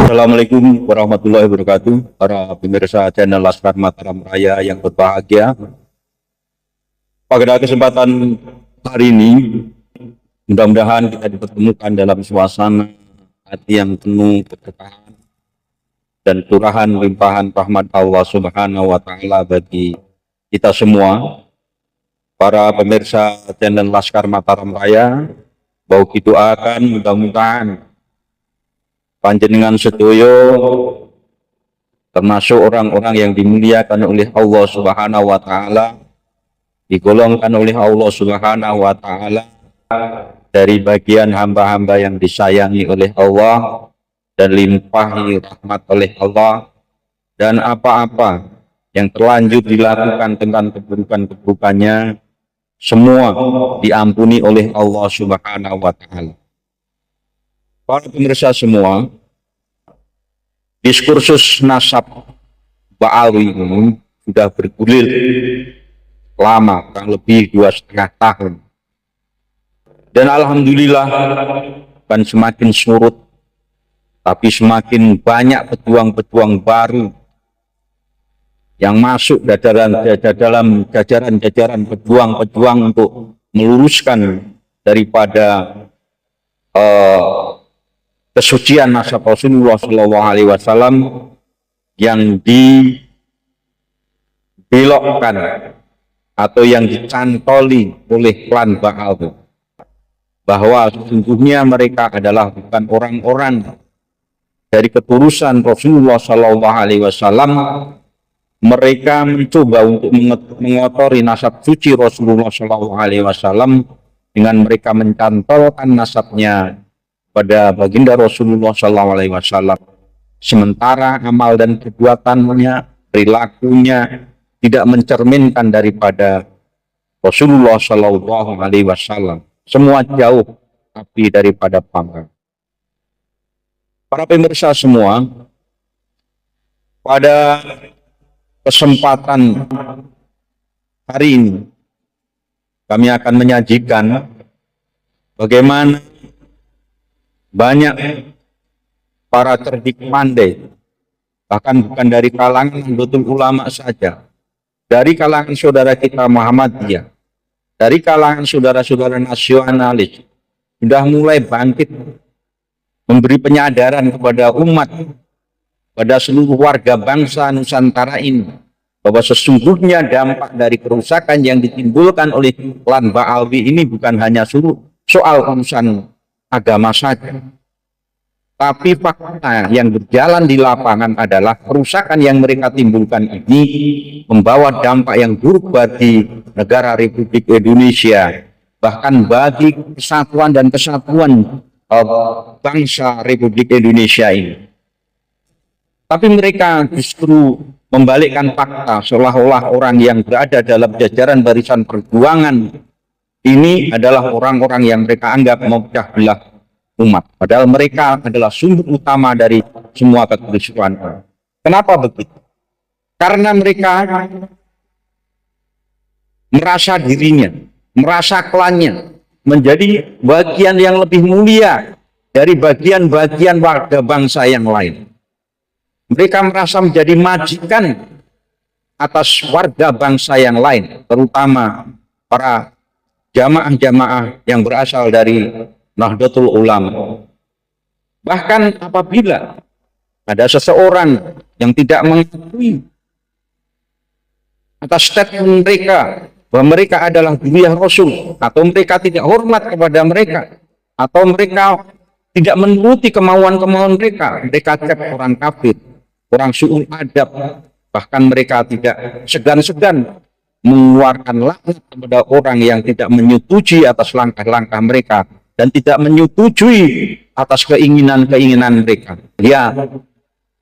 Assalamualaikum warahmatullahi wabarakatuh. Para pemirsa channel Laskar Mataram Raya yang berbahagia. Pada kesempatan hari ini, mudah-mudahan kita dipertemukan dalam suasana hati yang penuh keberkahan dan curahan limpahan rahmat Allah Subhanahu wa Ta'ala bagi kita semua. Para pemirsa channel Laskar Mataram Raya, bau doakan mudah-mudahan panjenengan sedoyo termasuk orang-orang yang dimuliakan oleh Allah Subhanahu wa Ta'ala, digolongkan oleh Allah Subhanahu wa Ta'ala dari bagian hamba-hamba yang disayangi oleh Allah dan limpahi rahmat oleh Allah, dan apa-apa yang terlanjur dilakukan dengan keburukan-keburukannya semua diampuni oleh Allah Subhanahu wa Ta'ala. Para pemirsa semua, diskursus nasab Ba'alwi ini sudah bergulir lama, kurang lebih 2,5 tahun. Dan alhamdulillah bukan semakin surut, tapi semakin banyak pejuang-pejuang baru yang masuk dalam jajaran pejuang-pejuang untuk meluruskan daripada kesucian nasab Rasulullah SAW yang dibelokkan atau yang dicantoli oleh klan Ba'al, bahwa sesungguhnya mereka adalah bukan orang-orang dari keturunan Rasulullah SAW. Mereka mencoba untuk mengotori nasab suci Rasulullah SAW dengan mereka mencantolkan nasabnya pada baginda Rasulullah SAW, sementara amal dan perbuatannya, perilakunya tidak mencerminkan daripada Rasulullah SAW. Semua jauh tapi daripada pangkat. Para pemirsa semua, pada kesempatan hari ini kami akan menyajikan bagaimana banyak para cerdik pandai, bahkan bukan dari kalangan Nahdlatul Ulama saja, dari kalangan saudara kita Muhammadiyah, dari kalangan saudara-saudara nasionalis, sudah mulai bangkit memberi penyadaran kepada umat, pada seluruh warga bangsa Nusantara ini, bahwa sesungguhnya dampak dari kerusakan yang ditimbulkan oleh klan Ba'alwi ini bukan hanya soal urusan agama saja, tapi fakta yang berjalan di lapangan adalah kerusakan yang mereka timbulkan ini membawa dampak yang buruk bagi negara Republik Indonesia, bahkan bagi kesatuan dan kesatuan bangsa Republik Indonesia ini. Tapi mereka justru membalikkan fakta, seolah-olah orang yang berada dalam jajaran barisan perjuangan ini adalah orang-orang yang mereka anggap memecah belah umat, padahal mereka adalah sumber utama dari semua kekerusuhan. Kenapa begitu? Karena mereka merasa dirinya, merasa klannya menjadi bagian yang lebih mulia dari bagian-bagian warga bangsa yang lain. Mereka merasa menjadi majikan atas warga bangsa yang lain, terutama para jamaah-jamaah yang berasal dari Nahdlatul Ulama. Bahkan apabila ada seseorang yang tidak mengakui atas statement mereka bahwa mereka adalah dzurriyyah Rasul, atau mereka tidak hormat kepada mereka, atau mereka tidak menuruti kemauan-kemauan mereka, mereka cek orang kafir, orang su'ul adab, bahkan mereka tidak segan-segan mengeluarkan laknat kepada orang yang tidak menyetujui atas langkah-langkah mereka dan tidak menyetujui atas keinginan-keinginan mereka. Dia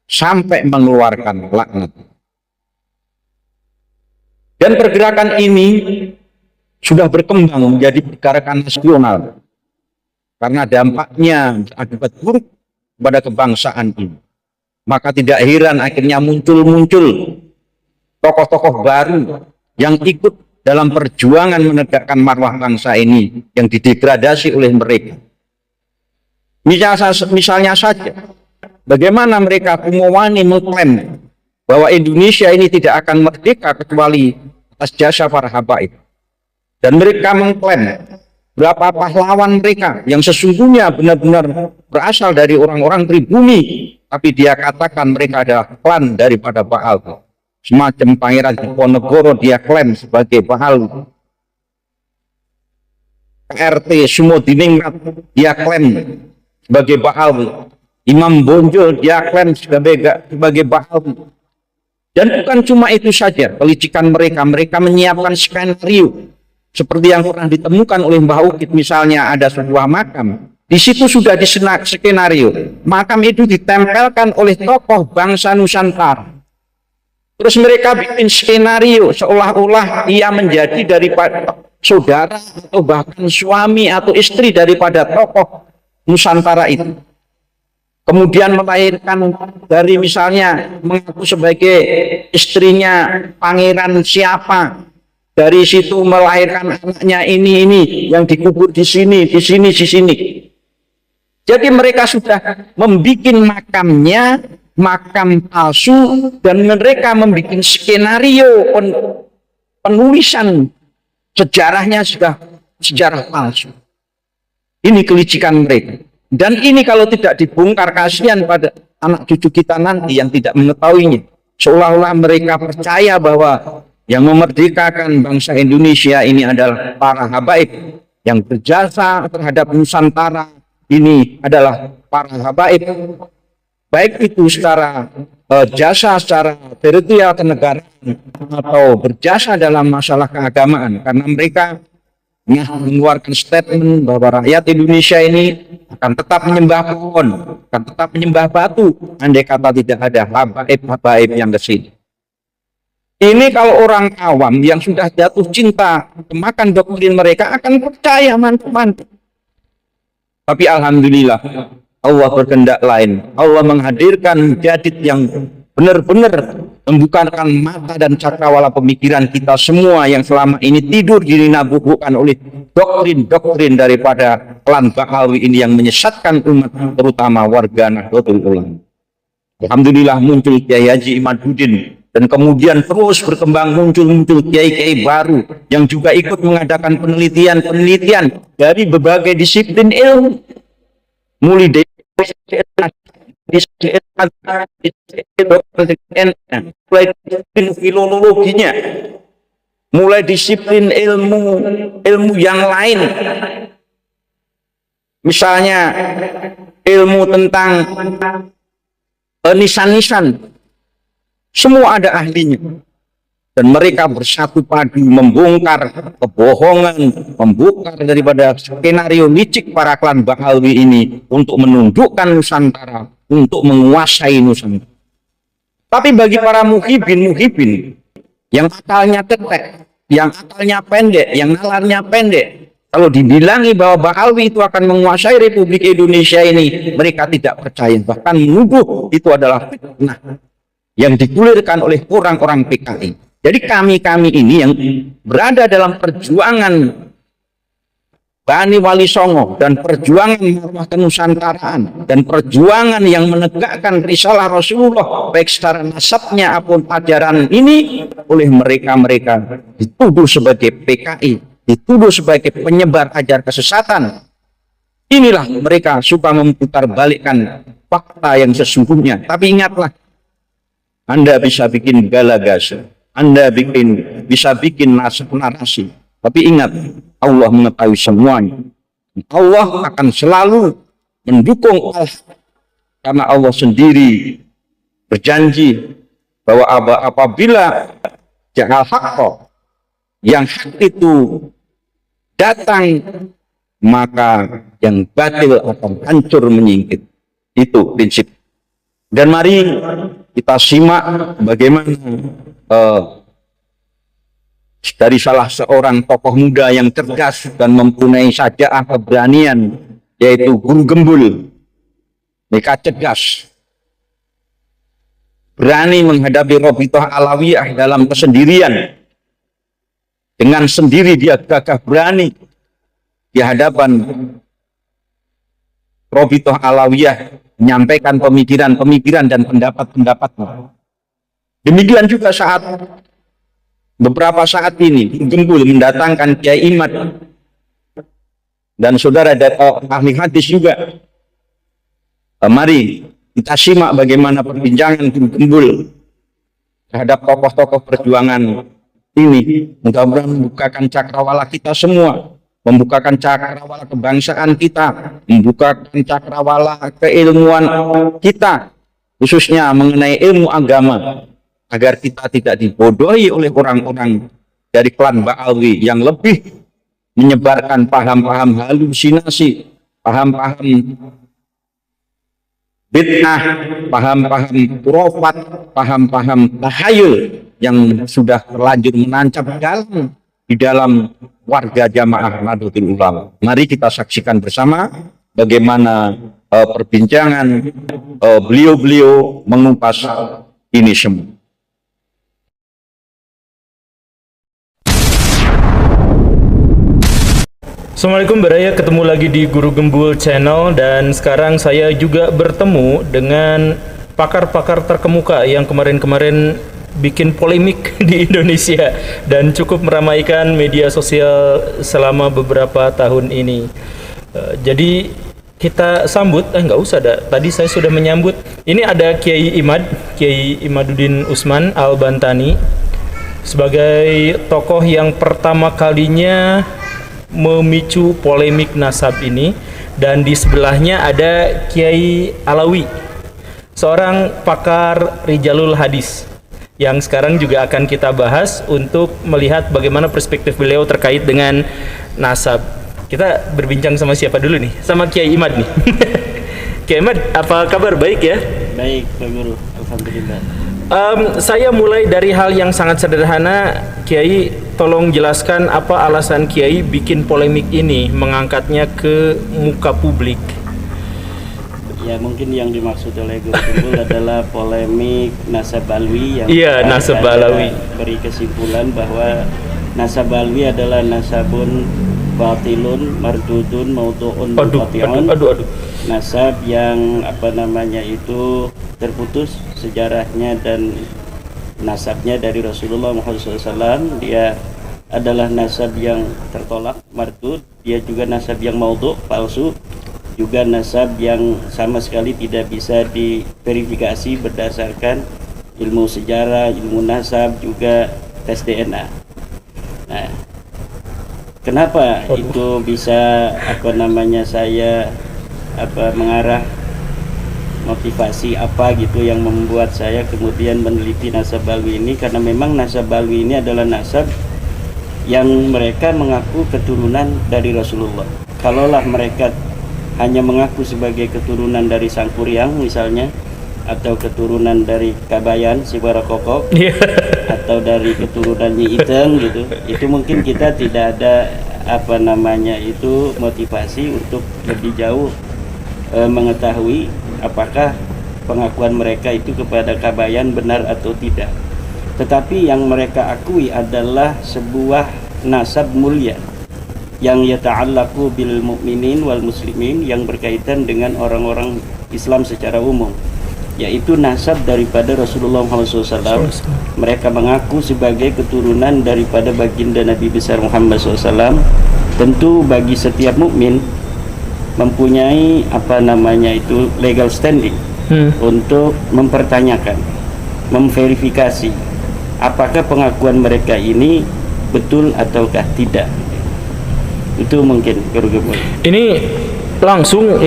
sampai mengeluarkan laknat. Dan pergerakan ini sudah berkembang menjadi pergerakan nasional karena dampaknya akibat buruk pada kebangsaan ini. Maka tidak heran akhirnya muncul tokoh-tokoh baru yang ikut dalam perjuangan menegakkan marwah bangsa ini yang didegradasi oleh mereka. Misalnya saja Bagaimana mereka Kumawani mengklaim bahwa Indonesia ini tidak akan merdeka kecuali atas jasa para habaib. Dan mereka mengklaim berapa pahlawan mereka yang sesungguhnya benar-benar berasal dari orang-orang pribumi, tapi dia katakan mereka adalah klan daripada Baal. Semacam Pangeran Diponegoro dia klaim sebagai Baal. KRT Sumodiningrat dia klaim sebagai Baal. Imam Bonjol dia klaim sebagai Baal. Dan bukan cuma itu saja, kelicikan mereka menyiapkan skenario seperti yang pernah ditemukan oleh Mbah Ukit. Misalnya ada sebuah makam, di situ sudah skenario makam itu ditempelkan oleh tokoh bangsa Nusantara. Terus mereka bikin skenario seolah-olah ia menjadi daripada saudara atau bahkan suami atau istri daripada tokoh Nusantara itu. Kemudian melahirkan dari misalnya mengaku sebagai istrinya pangeran siapa. Dari situ melahirkan anaknya ini yang dikubur di sini. Jadi mereka sudah membuat makamnya, makam palsu, dan mereka membuat skenario penulisan sejarahnya sudah sejarah palsu. Ini kelicikan mereka. Dan ini kalau tidak dibongkar, kasihan pada anak cucu kita nanti yang tidak mengetahuinya. Seolah-olah mereka percaya bahwa yang memerdekakan bangsa Indonesia ini adalah para habaib yang berjasa terhadap Nusantara. Ini adalah para habaib, baik itu secara jasa secara teritorial kenegaraan atau berjasa dalam masalah keagamaan, karena mereka mengeluarkan statement bahwa rakyat Indonesia ini akan tetap menyembah pohon, akan tetap menyembah batu, andai kata tidak ada habaib yang kesini. Ini kalau orang awam yang sudah jatuh cinta kemakan doktrin mereka akan percaya mantap-mantap. Tapi alhamdulillah Allah berkehendak lain. Allah menghadirkan mujadid yang benar-benar membukakan mata dan cakrawala pemikiran kita semua yang selama ini tidur dinabubukkan oleh doktrin-doktrin daripada klan Ba'alawi ini yang menyesatkan umat, terutama warga Nahdlatul Ulama. Alhamdulillah muncul Kiai Haji Imaduddin, dan kemudian terus berkembang muncul kiai-kiai baru yang juga ikut mengadakan penelitian dari berbagai disiplin ilmu, mulai dari filologinya, mulai disiplin ilmu yang lain, misalnya ilmu tentang nisan-nisan. Semua ada ahlinya, dan mereka bersatu padu membongkar kebohongan, membongkar daripada skenario licik para klan Ba'alawi ini untuk menundukkan Nusantara, untuk menguasai Nusantara. Tapi bagi para muhibin yang akalnya tetek, yang akalnya pendek, yang nalarnya pendek, kalau dibilangi bahwa Ba'alawi itu akan menguasai Republik Indonesia ini, mereka tidak percaya, bahkan menuduh itu adalah fitnah yang digulirkan oleh orang-orang PKI. Jadi kami ini yang berada dalam perjuangan Bani Wali Songo dan perjuangan marwah kenusantaraan dan perjuangan yang menegakkan risalah Rasulullah baik secara nasabnya maupun ajaran ini, oleh mereka dituduh sebagai PKI, dituduh sebagai penyebar ajar kesesatan. Inilah mereka suka memutarbalikkan fakta yang sesungguhnya. Tapi ingatlah, Anda bisa bikin gala-gasa, Anda bisa bikin narasi, tapi ingat, Allah mengetahui semuanya. Allah akan selalu mendukung Allah, karena Allah sendiri berjanji bahwa apabila ja'al haqqa, yang hak itu datang, maka yang batil akan hancur menyingkir. Itu prinsip. Dan mari kita simak bagaimana dari salah seorang tokoh muda yang cerdas dan mempunyai syaja'ah keberanian, yaitu Guru Gembul. Mereka cerdas, berani menghadapi Rabithah Alawiyah dalam kesendirian. Dengan sendiri dia gagah berani di hadapan Rabithah Alawiyah menyampaikan pemikiran-pemikiran dan pendapat-pendapatnya. Demikian juga beberapa saat ini Gembul mendatangkan Kiai Imad dan saudara dari ahli hadis juga. Mari kita simak bagaimana perbincangan Gembul terhadap tokoh-tokoh perjuangan ini. Mudah-mudahan membukakan cakrawala kita semua, membukakan cakrawala kebangsaan kita, membukakan cakrawala keilmuan kita, khususnya mengenai ilmu agama, agar kita tidak dibodohi oleh orang-orang dari klan Ba'alwi yang lebih menyebarkan paham-paham halusinasi, paham-paham bid'ah, paham-paham khurafat, paham-paham tahayul yang sudah terlanjur menancap di dalam warga jamaah Nahdlatul Ulama. Mari kita saksikan bersama bagaimana perbincangan beliau-beliau mengupas ini semua. Assalamualaikum Baraya, ketemu lagi di Guru Gembul Channel, dan sekarang saya juga bertemu dengan pakar-pakar terkemuka yang kemarin-kemarin bikin polemik di Indonesia dan cukup meramaikan media sosial selama beberapa tahun ini. Jadi kita sambut, nggak usah dah. Tadi saya sudah menyambut. Ini ada Kiai Imaduddin Usman Al-Bantani sebagai tokoh yang pertama kalinya memicu polemik nasab ini, dan di sebelahnya ada Kiai Alawi, seorang pakar rijalul hadis yang sekarang juga akan kita bahas untuk melihat bagaimana perspektif beliau terkait dengan nasab. Kita berbincang sama siapa dulu nih? Sama Kiai Imad nih. Kiai Imad, apa kabar? Baik ya? Baik, Pak Guru. Alhamdulillah. Saya mulai dari hal yang sangat sederhana. Kiai, tolong jelaskan apa alasan Kiai bikin polemik ini, mengangkatnya ke muka publik. Ya, mungkin yang dimaksud oleh Guru Gembul adalah polemik nasab alwi yang nasab alawi beri kesimpulan bahwa nasab alwi adalah nasabun batilun mardudun maudhu'un qati'un. Nasab yang itu terputus sejarahnya dan nasabnya dari Rasulullah Muhammad SAW. Dia adalah nasab yang tertolak, mardud. Dia juga nasab yang maudhu', palsu. Juga nasab yang sama sekali tidak bisa diverifikasi berdasarkan ilmu sejarah, ilmu nasab, juga tes DNA. Nah, kenapa itu bisa saya mengarah motivasi apa gitu yang membuat saya kemudian meneliti nasab alwi ini? Karena memang nasab alwi ini adalah nasab yang mereka mengaku keturunan dari Rasulullah. Kalaulah mereka hanya mengaku sebagai keturunan dari Sangkuriang misalnya, atau keturunan dari Kabayan si Barakokok, atau dari keturunan Nyi Iteng gitu, itu mungkin kita tidak ada motivasi untuk lebih jauh mengetahui apakah pengakuan mereka itu kepada Kabayan benar atau tidak. Tetapi yang mereka akui adalah sebuah nasab mulia yang yata'allaqu bil mu'minin wal muslimin, yang berkaitan dengan orang-orang Islam secara umum, yaitu nasab daripada Rasulullah SAW. Mereka mengaku sebagai keturunan daripada baginda Nabi besar Muhammad SAW. Tentu bagi setiap mukmin mempunyai legal standing untuk mempertanyakan, memverifikasi apakah pengakuan mereka ini betul ataukah tidak. Itu mungkin Guru Gembul. Ini langsung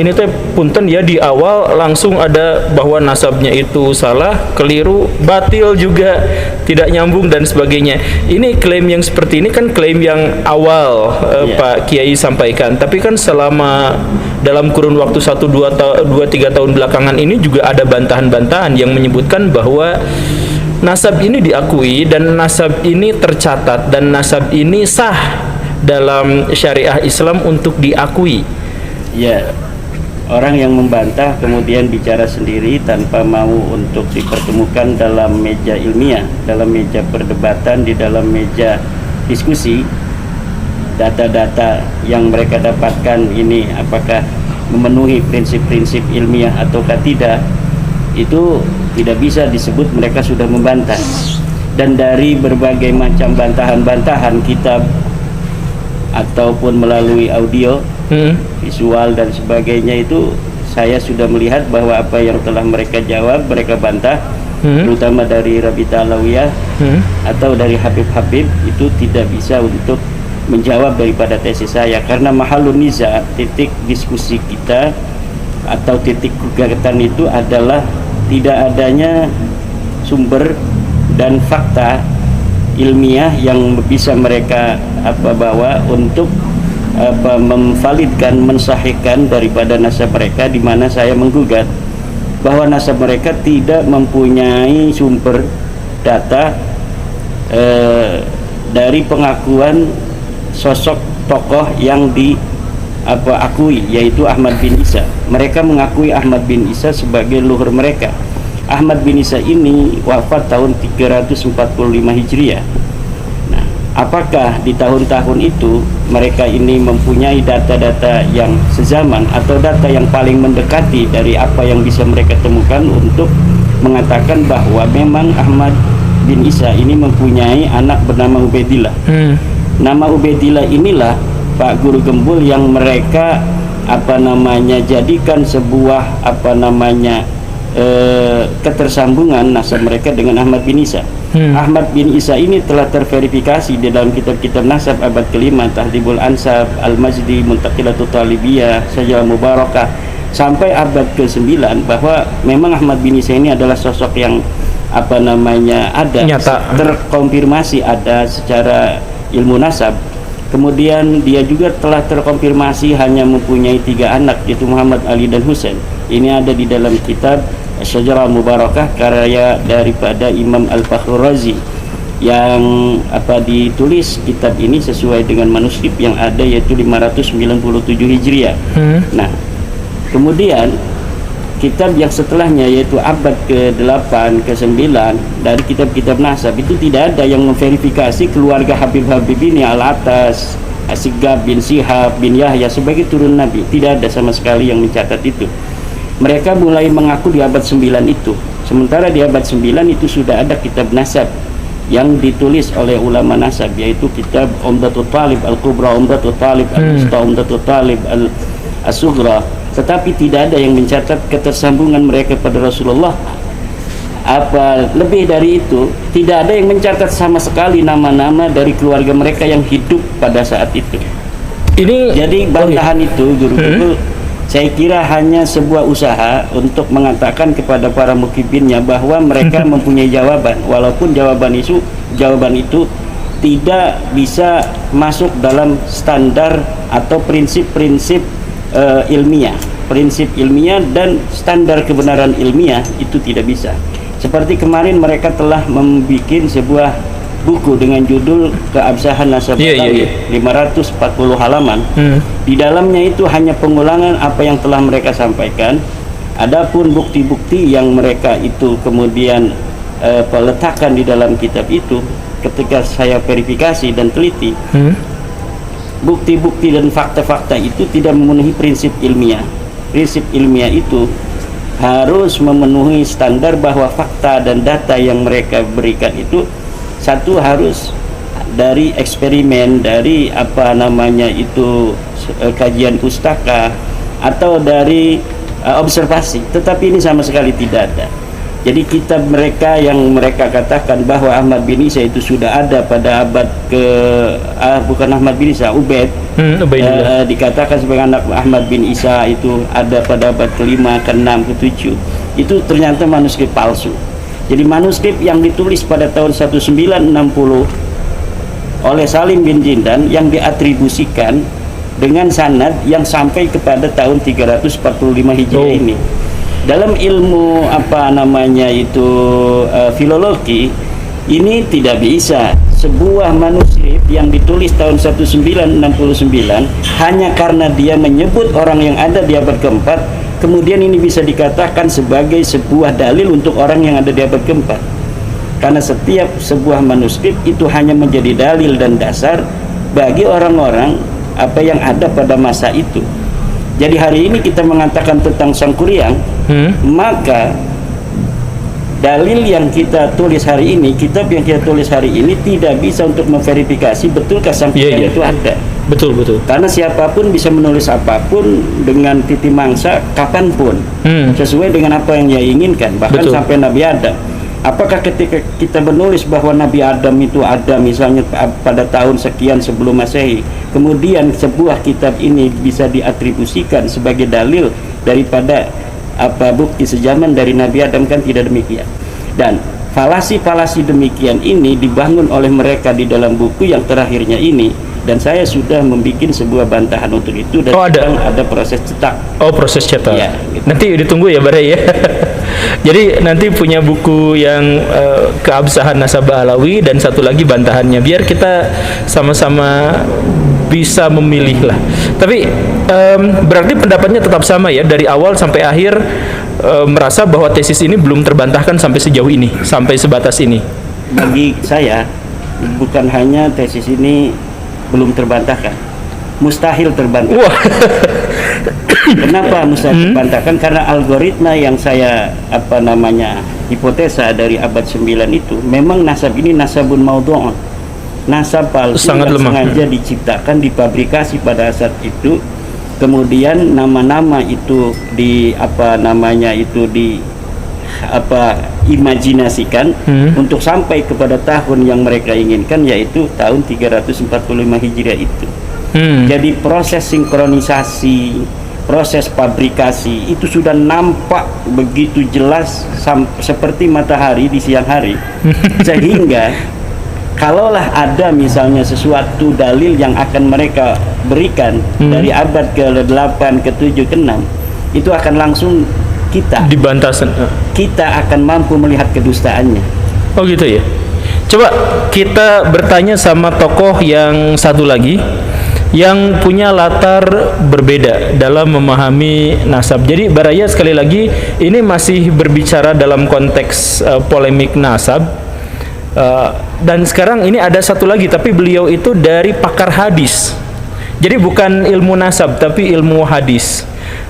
punten ya, di awal langsung ada bahwa nasabnya itu salah, keliru, batil juga, tidak nyambung dan sebagainya. Ini klaim yang seperti ini kan klaim yang awal Pak Kiai sampaikan. Tapi kan selama dalam kurun waktu 1-2-3 tahun belakangan ini juga ada bantahan-bantahan yang menyebutkan bahwa nasab ini diakui dan nasab ini tercatat dan nasab ini sah dalam syariah Islam untuk diakui. Ya, orang yang membantah kemudian bicara sendiri tanpa mau untuk dipertemukan dalam meja ilmiah, dalam meja perdebatan, di dalam meja diskusi. Data-data yang mereka dapatkan ini apakah memenuhi prinsip-prinsip ilmiah ataukah tidak, itu tidak bisa disebut mereka sudah membantah. Dan dari berbagai macam bantahan-bantahan kitab ataupun melalui audio, visual dan sebagainya, itu saya sudah melihat bahwa apa yang telah mereka jawab, mereka bantah, terutama dari Rabita Alawiyah atau dari Habib-Habib, itu tidak bisa untuk menjawab daripada tesis saya, karena mahalun niza, titik diskusi kita atau titik gugatan itu adalah tidak adanya sumber dan fakta ilmiah yang bisa mereka bawa untuk memvalidkan, mensahihkan daripada nasab mereka, di mana saya menggugat bahwa nasab mereka tidak mempunyai sumber data dari pengakuan sosok tokoh yang akui, yaitu Ahmad bin Isa. Mereka mengakui Ahmad bin Isa sebagai luhur mereka. Ahmad bin Isa ini wafat tahun 345 Hijriah. Nah, apakah di tahun-tahun itu mereka ini mempunyai data-data yang sezaman atau data yang paling mendekati dari apa yang bisa mereka temukan untuk mengatakan bahwa memang Ahmad bin Isa ini mempunyai anak bernama Ubaidillah. Nama Ubaidillah inilah Pak Guru Gembul yang mereka jadikan sebuah ketersambungan nasab mereka dengan Ahmad bin Isa. Ahmad bin Isa ini telah terverifikasi di dalam kitab-kitab nasab abad kelima, Tahdhibul Ansab, Al-Majdi, Muntaqilatul Talibiyah, Syajarah Mubarakah, sampai abad ke-9, bahwa memang Ahmad bin Isa ini adalah sosok yang ada nyata, terkonfirmasi ada secara ilmu nasab. Kemudian dia juga telah terkonfirmasi hanya mempunyai 3 anak, yaitu Muhammad, Ali, dan Husain. Ini ada di dalam kitab Syajarah Mubarakah karya daripada Imam Al-Fakhrur Razi, yang ditulis kitab ini sesuai dengan manuskrip yang ada, yaitu 597 Hijriah. Nah, kemudian kitab yang setelahnya, yaitu abad ke-8, ke-9, dari kitab-kitab nasab itu tidak ada yang memverifikasi keluarga Habib-Habib ini, Al-Atas, Asigab bin Sihab bin Yahya sebagai turun Nabi. Tidak ada sama sekali yang mencatat itu. Mereka mulai mengaku di abad 9 itu. Sementara di abad 9 itu sudah ada kitab nasab yang ditulis oleh ulama nasab, yaitu kitab Umdatul Talib Al-Kubra, Umdatul Talib Al-Musta, Umdatul Talib Al-Sughra. Tetapi tidak ada yang mencatat ketersambungan mereka pada Rasulullah. Lebih dari itu, tidak ada yang mencatat sama sekali nama-nama dari keluarga mereka yang hidup pada saat itu. Jadi bantahan itu, guru-guru, saya kira hanya sebuah usaha untuk mengatakan kepada para mukibinnya bahwa mereka mempunyai jawaban, walaupun jawaban itu tidak bisa masuk dalam standar atau prinsip-prinsip ilmiah. Prinsip ilmiah dan standar kebenaran ilmiah itu tidak bisa. Seperti kemarin mereka telah membuat sebuah buku dengan judul Keabsahan Nasab Betawi, 540 halaman. Di dalamnya itu hanya pengulangan apa yang telah mereka sampaikan. Adapun bukti-bukti yang mereka itu kemudian letakkan di dalam kitab itu, ketika saya verifikasi dan teliti, bukti-bukti dan fakta-fakta itu tidak memenuhi prinsip ilmiah. Prinsip ilmiah itu harus memenuhi standar bahwa fakta dan data yang mereka berikan itu, satu, harus dari eksperimen, dari kajian pustaka atau dari observasi. Tetapi ini sama sekali tidak ada. Jadi kitab mereka yang mereka katakan bahwa Ahmad bin Isa itu sudah ada pada abad bukan Ahmad bin Isa, dikatakan sebagai anak Ahmad bin Isa itu ada pada abad ke-5, ke-6, ke-7. Itu ternyata manuskrip palsu. Jadi manuskrip yang ditulis pada tahun 1960 oleh Salim bin Jindan yang diatribusikan dengan sanad yang sampai kepada tahun 345 Hijriah ini. Dalam ilmu filologi ini tidak bisa sebuah manuskrip yang ditulis tahun 1969 hanya karena dia menyebut orang yang ada di abad keempat, kemudian ini bisa dikatakan sebagai sebuah dalil untuk orang yang ada di abad keempat. Karena setiap sebuah manuskrip itu hanya menjadi dalil dan dasar bagi orang-orang yang ada pada masa itu. Jadi hari ini kita mengatakan tentang Sangkuriang, maka dalil yang kita tulis hari ini, kitab yang kita tulis hari ini tidak bisa untuk memverifikasi betulkah Sangkuriang itu ada. Betul. Karena siapapun bisa menulis apapun dengan titi mangsa kapanpun, sesuai dengan apa yang dia inginkan, bahkan sampai Nabi Adam. Apakah ketika kita menulis bahwa Nabi Adam itu ada misalnya pada tahun sekian sebelum Masehi, kemudian sebuah kitab ini bisa diatribusikan sebagai dalil daripada bukti sejaman dari Nabi Adam? Kan tidak demikian. Dan falasi-falasi demikian ini dibangun oleh mereka di dalam buku yang terakhirnya ini, dan saya sudah membuat sebuah bantahan untuk itu, dan ada proses cetak. Proses cetak ya, gitu. Nanti ditunggu ya Barai ya. Jadi nanti punya buku yang keabsahan nasabah Alawi dan satu lagi bantahannya, biar kita sama-sama bisa memilih lah. Tapi berarti pendapatnya tetap sama ya, dari awal sampai akhir merasa bahwa tesis ini belum terbantahkan sampai sejauh ini, sampai sebatas ini. Bagi saya bukan hanya tesis ini belum terbantahkan, mustahil terbantahkan. Kenapa mustahil terbantahkan? Karena algoritma yang saya hipotesa dari abad 9 itu, memang nasab ini nasabun maudhu'un, nasab palsu yang sengaja diciptakan, dipabrikasi pada saat itu, kemudian nama-nama itu imajinasikan untuk sampai kepada tahun yang mereka inginkan, yaitu tahun 345 Hijriah itu. Jadi proses sinkronisasi, proses fabrikasi itu sudah nampak begitu jelas seperti matahari di siang hari. Sehingga kalaulah ada misalnya sesuatu dalil yang akan mereka berikan dari abad ke-8, ke-7, ke-6, itu akan langsung dibantah. Kita akan mampu melihat kedustaannya. Oh gitu ya. Coba kita bertanya sama tokoh yang satu lagi yang punya latar berbeda dalam memahami nasab. Jadi Baraya, sekali lagi ini masih berbicara dalam konteks polemik nasab. Dan sekarang ini ada satu lagi, tapi beliau itu dari pakar hadis. Jadi bukan ilmu nasab tapi ilmu hadis.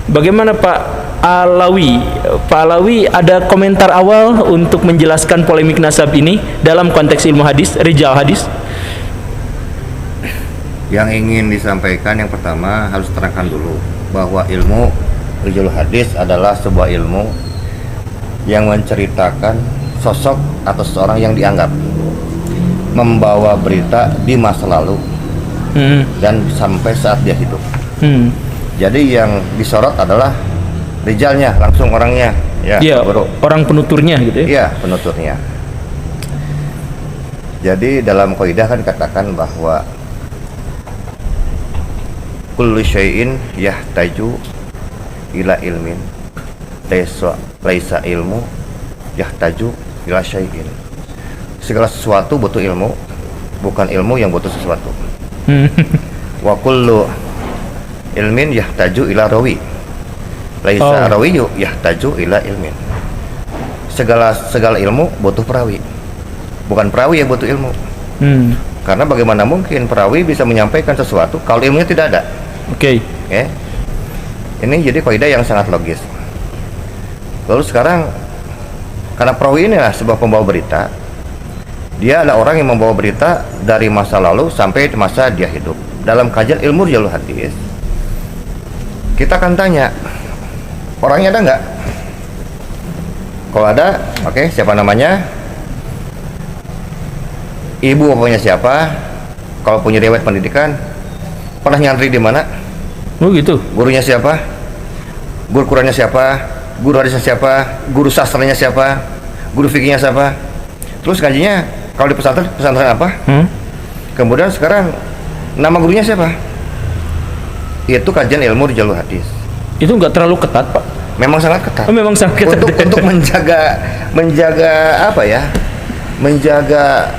Bagaimana Pak Alawi? Pak Alawi ada komentar awal untuk menjelaskan polemik nasab ini dalam konteks ilmu hadis, rijal hadis? Yang ingin disampaikan yang pertama harus terangkan dulu bahwa ilmu rijal hadis adalah sebuah ilmu yang menceritakan sosok atau seseorang yang dianggap membawa berita di masa lalu dan sampai saat dia hidup. Jadi yang disorot adalah rijalnya, langsung orangnya, ya, orang penuturnya gitu ya. Iya, penuturnya. Jadi dalam kaidah kan katakan bahwa kullu syai'in yahtaju ila ilmin, laisa ilmu yahtaju ila syai'in. Segala sesuatu butuh ilmu, bukan ilmu yang butuh sesuatu. Wa kullu ilmin yahtaju ila rawi, laisa rawiyu yahtaju ila ilmin. Segala ilmu butuh perawi, bukan perawi yang butuh ilmu. Karena bagaimana mungkin perawi bisa menyampaikan sesuatu kalau ilmunya tidak ada? Oke. Ini jadi kaidah yang sangat logis. Lalu sekarang, karena perawi ini adalah sebuah pembawa berita, dia adalah orang yang membawa berita dari masa lalu sampai masa dia hidup. Dalam kajian ilmu rijal hadis, kita akan tanya, orangnya ada nggak? Kalau ada, oke, siapa namanya? Ibu bapaknya siapa? Kalau punya riwayat pendidikan, pernah nyantri di mana? Oh gitu. Gurunya siapa? Guru Qurannya siapa? Guru hadisnya siapa? Guru sastranya siapa? Guru fikihnya siapa? Terus kajiannya kalau di pesantren apa? Kemudian sekarang nama gurunya siapa? Itu kajian ilmu rijal hadis. Itu nggak terlalu ketat Pak? Memang sangat ketat. Memang sangat ketat. Untuk menjaga apa ya? Menjaga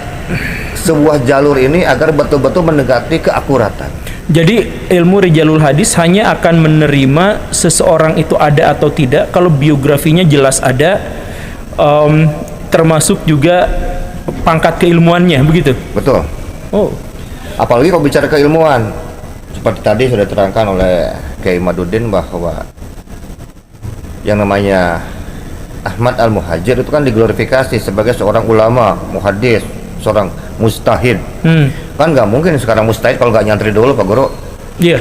sebuah jalur ini agar betul-betul mendekati keakuratan. Jadi ilmu rijalul hadis hanya akan menerima seseorang itu ada atau tidak kalau biografinya jelas ada, termasuk juga pangkat keilmuannya, begitu? Betul. Oh. Apalagi kalau bicara keilmuan, seperti tadi sudah diterangkan oleh Kiai Imaduddin bahwa yang namanya Ahmad Al-Muhajir itu kan diglorifikasi sebagai seorang ulama, muhaddis, seorang mustahid. Kan nggak mungkin sekarang mustahid kalau nggak nyantri dulu Pak Guru. Iya.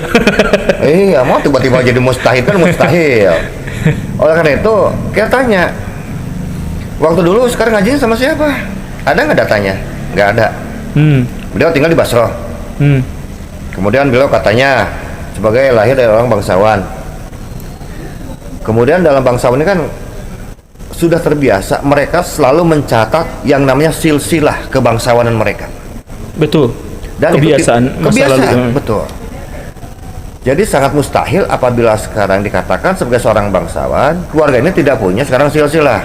Iya, mau tiba-tiba jadi mustahid kan mustahil. Oleh karena itu kita tanya, waktu dulu sekarang ngajinya sama siapa? Ada nggak datanya? Nggak ada. Beliau tinggal di Basra. Kemudian beliau katanya sebagai lahir dari orang bangsawan. Kemudian dalam bangsawan ini kan sudah terbiasa mereka selalu mencatat yang namanya silsilah kebangsawanan mereka. Betul. Dan kebiasaan masa lalu. Betul. Jadi sangat mustahil apabila sekarang dikatakan sebagai seorang bangsawan, keluarga ini tidak punya sekarang silsilah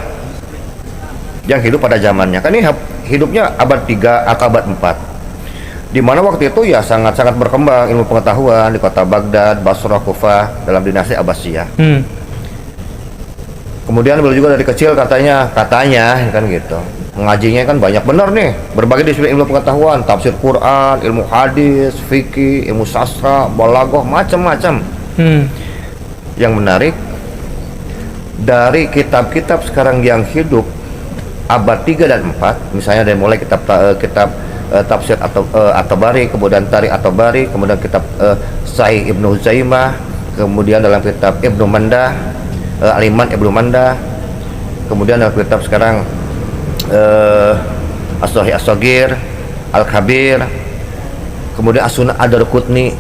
yang hidup pada zamannya. Kan ini hidupnya abad 3 atau abad 4. Di mana waktu itu ya sangat-sangat berkembang ilmu pengetahuan di kota Baghdad, Basra, Kufah dalam dinasti Abbasiyah. Kemudian beliau juga dari kecil katanya kan gitu. Mengajinya kan banyak benar nih, berbagai disiplin ilmu pengetahuan, tafsir Quran, ilmu hadis, fikih, ilmu sastra, balaghah, macam-macam. Yang menarik dari kitab-kitab sekarang yang hidup abad 3 dan 4, misalnya dari mulai kitab tafsir At-Tabari, kemudian Tarikh At-Tabari, kemudian kitab Sahih Ibnu Huzaimah, kemudian dalam kitab Ibnu Mandah, Al-Iman Ibnu Mandah, kemudian dalam kitab sekarang As-Sahih As-Saghir, Al-Kabir, kemudian As-Sunnah Ad-Darqutni.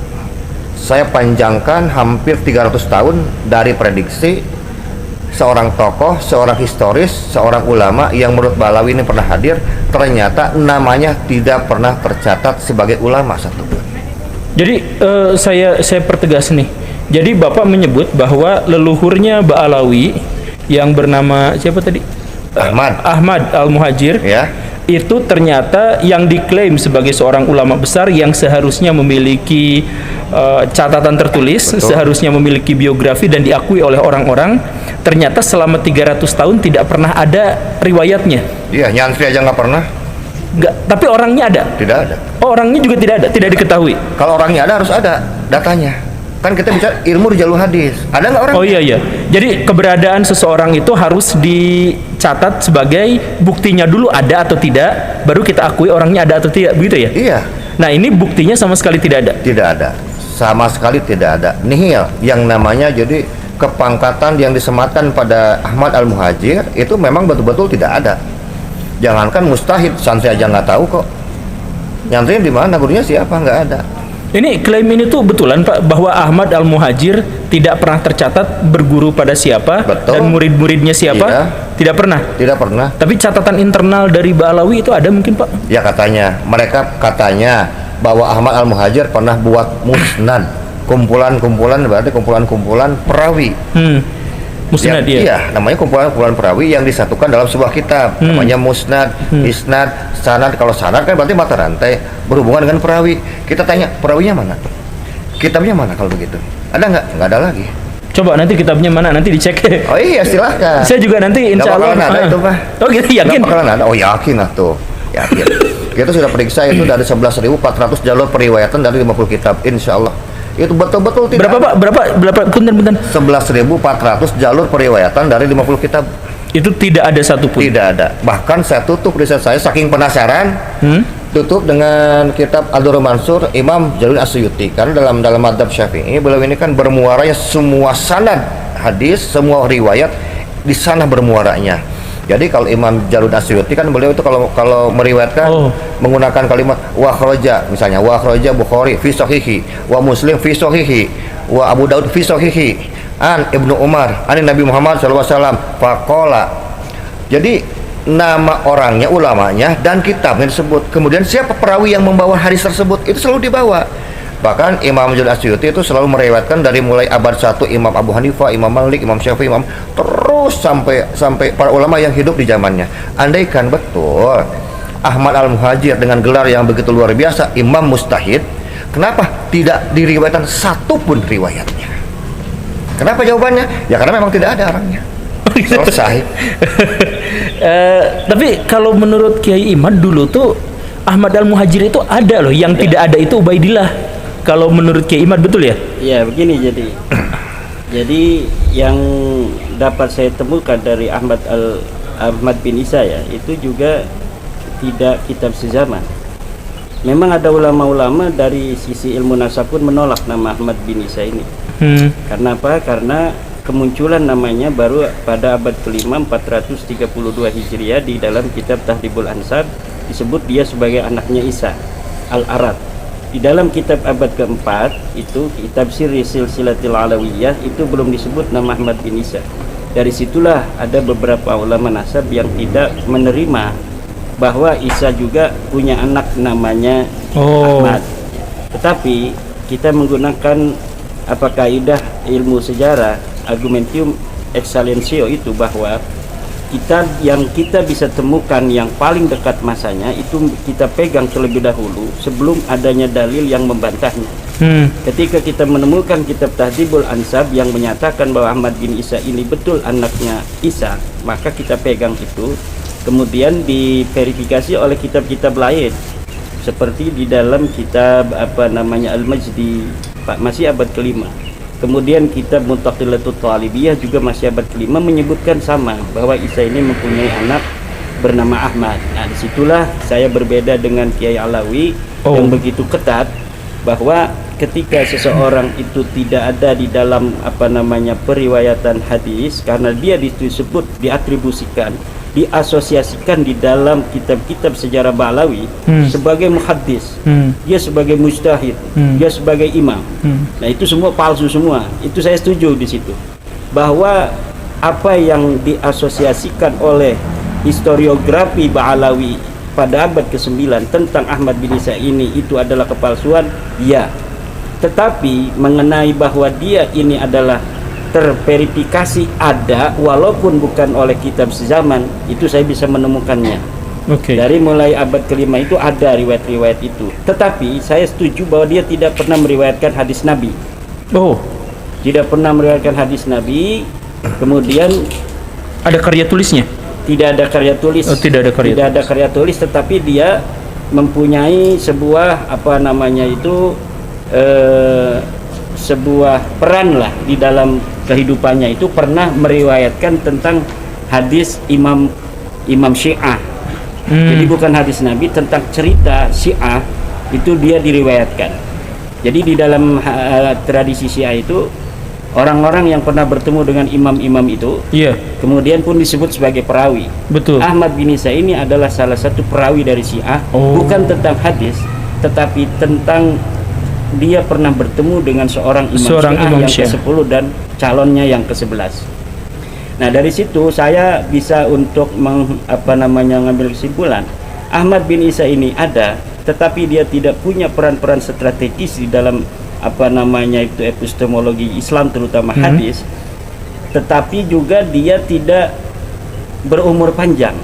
Saya panjangkan hampir 300 tahun dari prediksi seorang tokoh, seorang historis, seorang ulama yang menurut Balawi ini pernah hadir, ternyata namanya tidak pernah tercatat sebagai ulama satupun. Jadi saya pertegas nih. Jadi Bapak menyebut bahwa leluhurnya Ba'alawi yang bernama siapa tadi? Ahmad Al-Muhajir, ya. Itu ternyata yang diklaim sebagai seorang ulama besar yang seharusnya memiliki catatan tertulis, betul, seharusnya memiliki biografi dan diakui oleh orang-orang, ternyata selama 300 tahun tidak pernah ada riwayatnya. Iya, nyantri aja nggak pernah. Nggak, tapi orangnya ada? Tidak ada. Oh, orangnya juga tidak ada, tidak diketahui. Kalau orangnya ada harus ada datanya. Kan kita bicara ilmu di jalur hadis. Ada nggak orang? Oh iya. Jadi keberadaan seseorang itu harus dicatat sebagai buktinya dulu ada atau tidak, baru kita akui orangnya ada atau tidak, begitu ya? Iya. Nah ini buktinya sama sekali tidak ada. Tidak ada, sama sekali tidak ada. Nihil yang namanya jadi kepangkatan yang disematkan pada Ahmad Al-Muhajir itu memang betul-betul tidak ada. Jangankan mustahid, santri aja nggak tahu kok. Nyantri di mana, gurunya siapa, nggak ada. Ini klaim ini tuh betulan Pak bahwa Ahmad Al-Muhajir tidak pernah tercatat berguru pada siapa. Betul. Dan murid-muridnya siapa? Iya. Tidak pernah. Tidak pernah. Tapi catatan internal dari Ba'alawi itu ada mungkin Pak? Ya katanya, mereka katanya bahwa Ahmad Al-Muhajir pernah buat musnad, kumpulan-kumpulan, berarti kumpulan-kumpulan perawi. Musnad dia. Iya, namanya kumpulan-kumpulan perawi yang disatukan dalam sebuah kitab. Namanya musnad, isnad, sanad. Kalau sanad kan berarti mata rantai berhubungan dengan perawi. Kita tanya, perawinya mana? Kitabnya mana kalau begitu? Ada nggak? Nggak ada lagi. Coba nanti kitabnya mana, nanti dicek. Oh iya, silahkan. Saya juga nanti insya Allah ada itu Pak. Oh gitu, yakin? Nggak bakalan ada. Oh yakin lah tuh. Yakin. Kita sudah periksa itu dari 11.400 jalur periwayatan dari 50 kitab, insya Allah. Itu betul-betul tidak. Berapa punten 11.400 jalur periwayatan dari 50 kitab. Itu tidak ada satupun. Tidak ada. Bahkan saya tutup riset saya saking penasaran. Tutup dengan kitab Ad-Durrul Mansur Imam Jalil As-Suyuti. Karena dalam madzhab Syafi'i beliau ini kan bermuaranya semua sanad hadis, semua riwayat di sana bermuaranya. Jadi kalau Imam Jalil As-Suyuti kan beliau itu kalau meriwayatkan menggunakan kalimat wa kharaja, misalnya wa kharaja Bukhari fi sahihi, wa Muslim fi sahihi, wa Abu Daud fi sahihi, an Ibnu Umar, an Nabi Muhammad SAW faqala. Jadi nama orangnya, ulamanya dan kitabnya disebut. Kemudian siapa perawi yang membawa hadis tersebut itu selalu dibawa. Bahkan Imam Jalil As-Suyuti itu selalu meriwayatkan dari mulai abad 1 Imam Abu Hanifah, Imam Malik, Imam Syafi'i, terus sampai para ulama yang hidup di zamannya. Andaikan betul Ahmad Al-Muhajir dengan gelar yang begitu luar biasa, Imam Mustahid, kenapa tidak diriwayatkan satupun riwayatnya? Kenapa jawabannya? Ya karena memang tidak ada orangnya. Selesai. Tapi kalau menurut Kiai Imad dulu tuh Ahmad Al-Muhajir itu ada loh, yang tidak ada itu Ubaidillah. Kalau menurut Kiai Imad betul ya? Ya begini jadi yang dapat saya temukan dari Ahmad bin Isa ya, itu juga tidak kitab sezaman. Memang ada ulama-ulama dari sisi ilmu nasab pun menolak nama Ahmad bin Isa ini. Karena apa? Karena kemunculan namanya baru pada abad ke-5 432 Hijriah di dalam kitab Tahdhibul Ansab disebut dia sebagai anaknya Isa Al-Arad. Di dalam kitab abad keempat itu kitab Sirri Silsilatil Alawiyah itu belum disebut nama Ahmad bin Isa. Dari situlah ada beberapa ulama nasab yang tidak menerima bahwa Isa juga punya anak namanya Ahmad. Tetapi kita menggunakan kaidah ilmu sejarah argumentium excellentio itu, bahwa kitab yang kita bisa temukan yang paling dekat masanya itu kita pegang terlebih dahulu sebelum adanya dalil yang membantahnya. Ketika kita menemukan kitab Tahdhibul Ansab yang menyatakan bahwa Ahmad bin Isa ini betul anaknya Isa, maka kita pegang itu, kemudian diverifikasi oleh kitab-kitab lain seperti di dalam kitab Al-Majdi masih abad ke-5. Kemudian kitab Muntaqilatul Talibiyah juga masih abad ke-5 menyebutkan sama, bahwa Isa ini mempunyai anak bernama Ahmad. Nah, disitulah saya berbeda dengan Kiai Alawi yang begitu ketat, bahwa ketika seseorang itu tidak ada di dalam periwayatan hadis, karena dia disebut diatribusikan, diasosiasikan di dalam kitab-kitab sejarah Ba'alawi sebagai muhaddis, dia sebagai mujtahid, dia sebagai imam. Nah, itu semua palsu semua. Itu saya setuju di situ, bahwa apa yang diasosiasikan oleh historiografi Ba'alawi pada abad ke-9 tentang Ahmad bin Isa ini itu adalah kepalsuan, ya. Tetapi mengenai bahwa dia ini adalah terverifikasi ada, walaupun bukan oleh kitab sezaman, itu saya bisa menemukannya. Dari mulai abad ke-5 itu ada riwayat-riwayat itu. Tetapi saya setuju bahwa dia tidak pernah meriwayatkan hadis Nabi. Tidak pernah meriwayatkan hadis Nabi. Kemudian ada karya tulisnya? Tidak ada karya tulis. Tidak ada karya tulis, tetapi dia mempunyai sebuah sebuah peran lah di dalam kehidupannya, itu pernah meriwayatkan tentang hadis Imam Syiah. Jadi bukan hadis Nabi, tentang cerita Syiah itu dia diriwayatkan. Jadi di dalam tradisi Syiah itu orang-orang yang pernah bertemu dengan imam-imam itu, kemudian pun disebut sebagai perawi. Betul. Ahmad bin Isa ini adalah salah satu perawi dari Syiah, bukan tentang hadis, tetapi tentang dia pernah bertemu dengan seorang imam Syiah yang ke-10 dan calonnya yang ke-11. Nah, dari situ saya bisa untuk mengambil kesimpulan, Ahmad bin Isa ini ada, tetapi dia tidak punya peran-peran strategis di dalam epistemologi Islam, terutama hadis. Tetapi juga dia tidak berumur panjang.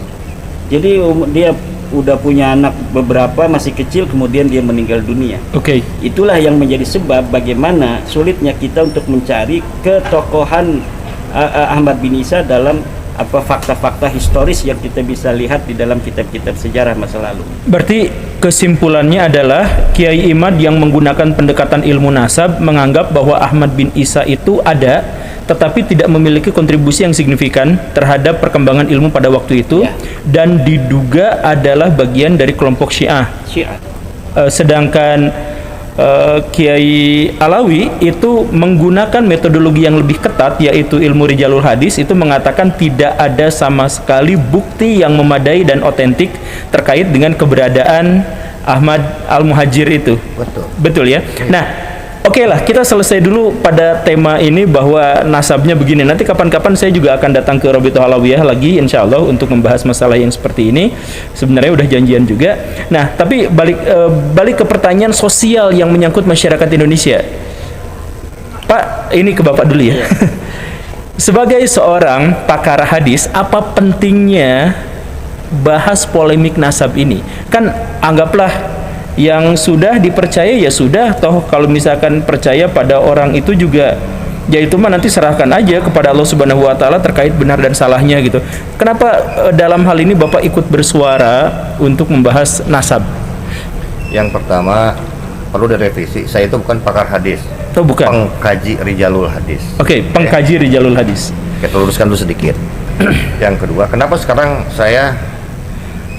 Jadi dia udah punya anak beberapa, masih kecil, kemudian dia meninggal dunia. Itulah yang menjadi sebab bagaimana sulitnya kita untuk mencari ketokohan Ahmad bin Isa dalam fakta-fakta historis yang kita bisa lihat di dalam kitab-kitab sejarah masa lalu. Berarti kesimpulannya adalah Kiai Imad yang menggunakan pendekatan ilmu nasab menganggap bahwa Ahmad bin Isa itu ada, tetapi tidak memiliki kontribusi yang signifikan terhadap perkembangan ilmu pada waktu itu, dan diduga adalah bagian dari kelompok Syiah. Sedangkan Kiai Alawi itu menggunakan metodologi yang lebih ketat, yaitu ilmu rijalul hadis, itu mengatakan tidak ada sama sekali bukti yang memadai dan otentik terkait dengan keberadaan Ahmad Al-Muhajir itu. Betul ya. Nah, oke lah, kita selesai dulu pada tema ini bahwa nasabnya begini. Nanti kapan-kapan saya juga akan datang ke Rabithah Alawiyah lagi, insya Allah, untuk membahas masalah yang seperti ini. Sebenarnya udah janjian juga. Nah, tapi balik ke pertanyaan sosial yang menyangkut masyarakat Indonesia. Pak, ini ke Bapak dulu ya. Sebagai seorang pakar hadis, apa pentingnya bahas polemik nasab ini? Kan anggaplah yang sudah dipercaya ya sudah, toh kalau misalkan percaya pada orang itu juga ya itu mah nanti serahkan aja kepada Allah Subhanahu wa taala terkait benar dan salahnya gitu. Kenapa dalam hal ini Bapak ikut bersuara untuk membahas nasab? Yang pertama, perlu direvisi. Saya itu bukan pakar hadis, Oh bukan. pengkaji rijalul hadis. Oke, pengkaji rijalul hadis. Kita luruskan dulu sedikit. Yang kedua, kenapa sekarang saya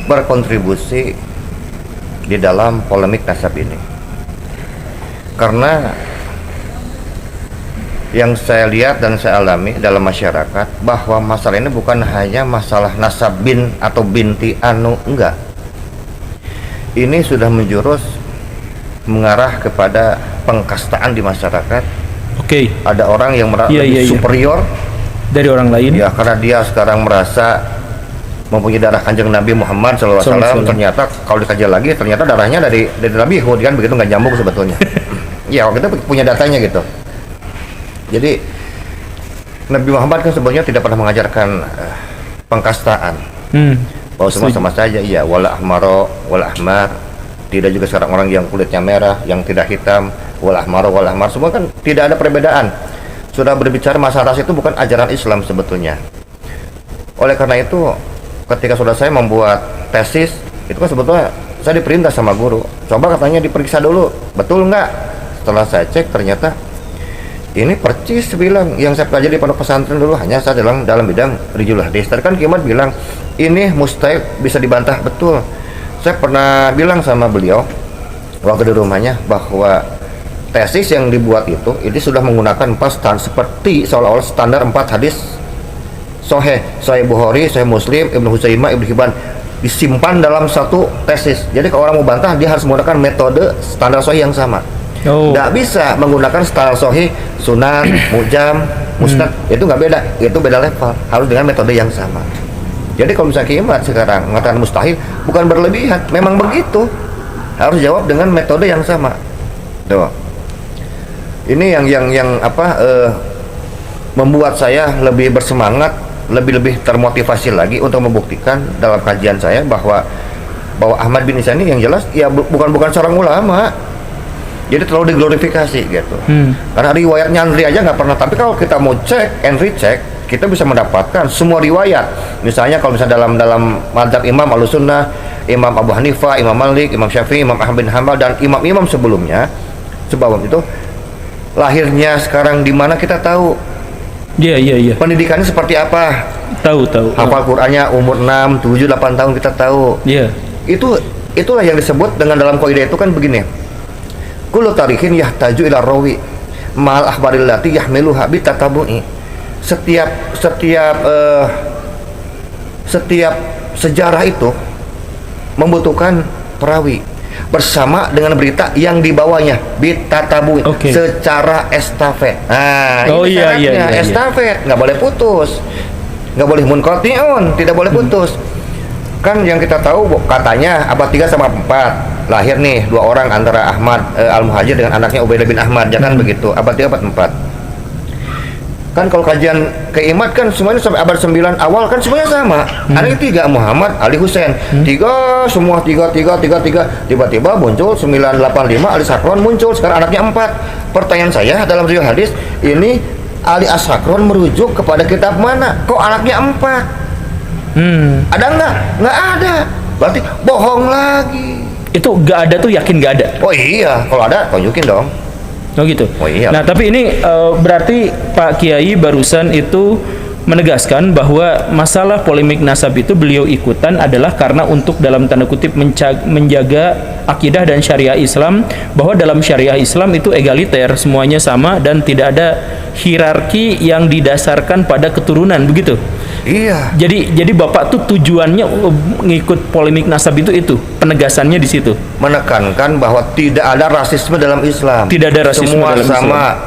berkontribusi di dalam polemik nasab ini? Karena yang saya lihat dan saya alami dalam masyarakat bahwa masalah ini bukan hanya masalah nasab bin atau binti anu, enggak. Ini sudah menjurus mengarah kepada pengkastaan di masyarakat. Oke. Ada orang yang merasa lebih superior dari orang lain. ya, karena dia sekarang merasa mempunyai darah kanjeng Nabi Muhammad SAW. Ternyata kalau dikaji lagi, ternyata darahnya dari Nabi Hud, kan begitu, nggak nyambung sebetulnya. Ya, kita punya datanya gitu. Jadi Nabi Muhammad kan sebenarnya tidak pernah mengajarkan pengkastaan. Bahwa semua sama saja, iya, wala ahmaro wala ahmar. Tidak juga sekarang orang yang kulitnya merah, yang tidak hitam, wala ahmaro wala ahmar, semua kan tidak ada perbedaan. Sudah berbicara masalah ras itu bukan ajaran Islam sebetulnya. Oleh karena itu, ketika saudara saya membuat tesis, itu kan sebetulnya saya diperintah sama guru, coba katanya diperiksa dulu, betul nggak? Setelah saya cek, ternyata ini percis bilang yang saya pelajari di pondok pesantren dulu, hanya saya dalam bidang rijul hadis. Tadi kan Kimat bilang ini mustahil, bisa dibantah. Betul, saya pernah bilang sama beliau waktu di rumahnya bahwa tesis yang dibuat itu sudah menggunakan 4 standar, seperti seolah-olah standar 4 hadis Sahih Bukhari, Sahih Muslim, Ibnu Huzaimah, Ibnu Hibban, disimpan dalam satu tesis. Jadi kalau orang mau bantah, dia harus menggunakan metode standar sahih yang sama. Nggak bisa menggunakan standar sahih, sunan, mujam, musnad, itu nggak beda, itu beda level, harus dengan metode yang sama. Jadi kalau misalnya Kimat sekarang mengatakan mustahil, bukan berlebihan, memang begitu, harus jawab dengan metode yang sama. Tuh. Ini yang membuat saya lebih bersemangat, lebih termotivasi lagi untuk membuktikan dalam kajian saya bahwa Ahmad bin Isa ini yang jelas ya bukan seorang ulama. Jadi terlalu diglorifikasi gitu. Karena riwayatnya Andri aja nggak pernah. Tapi kalau kita mau cek and recheck, kita bisa mendapatkan semua riwayat. Misalnya kalau misalnya dalam mazhab Imam Ahlussunnah, Imam Abu Hanifah, Imam Malik, Imam Syafi'i, Imam Ahmad bin Hanbal, dan imam-imam sebelumnya, sebab itu lahirnya sekarang di mana kita tahu. Iya. Pendidikannya seperti apa? Tahu. Hafal Qur'annya umur 6, 7, 8 tahun kita tahu. Iya. Itulah yang disebut dengan dalam kaidah itu kan begini. Kullu tarihin yahtaju ila rawi mal akhbaril lati yahmiluha bitatabu'i. Setiap sejarah itu membutuhkan perawi bersama dengan berita yang dibawanya bitatabu'i, secara estafet. Nah, ini syaratnya estafet, nggak boleh putus, nggak boleh munqati'un, tidak boleh putus. Kan yang kita tahu katanya abad 3 sama 4 lahir nih 2 orang antara Ahmad Al-Muhajir dengan anaknya Ubaidah bin Ahmad, jangan begitu, abad 3 abad 4. Kan kalau kajian Kimat kan semuanya sampai abad 9 awal kan semuanya sama. Anaknya 3 Muhammad Ali Husain, 3 semua 3. Tiba-tiba muncul 985 Ali Sakron muncul, sekarang anaknya 4. Pertanyaan saya dalam riwayat hadis ini, Ali As-Sakron merujuk kepada kitab mana? Kok anaknya 4? Ada nggak ada, berarti bohong lagi. Itu nggak ada tuh yakin nggak ada? Oh iya, kalau ada tunjukin dong. Oh gitu. Oh iya. Nah tapi ini berarti Pak Kiai barusan itu menegaskan bahwa masalah polemik nasab itu beliau ikutan adalah karena untuk dalam tanda kutip menjaga akidah dan syariah Islam, bahwa dalam syariah Islam itu egaliter, semuanya sama dan tidak ada hierarki yang didasarkan pada keturunan, begitu. Iya. Jadi Bapak tuh tujuannya ngikut polemik nasab itu penegasannya di situ. Menekankan bahwa tidak ada rasisme dalam Islam. Tidak ada rasisme semua dalam sama. Islam.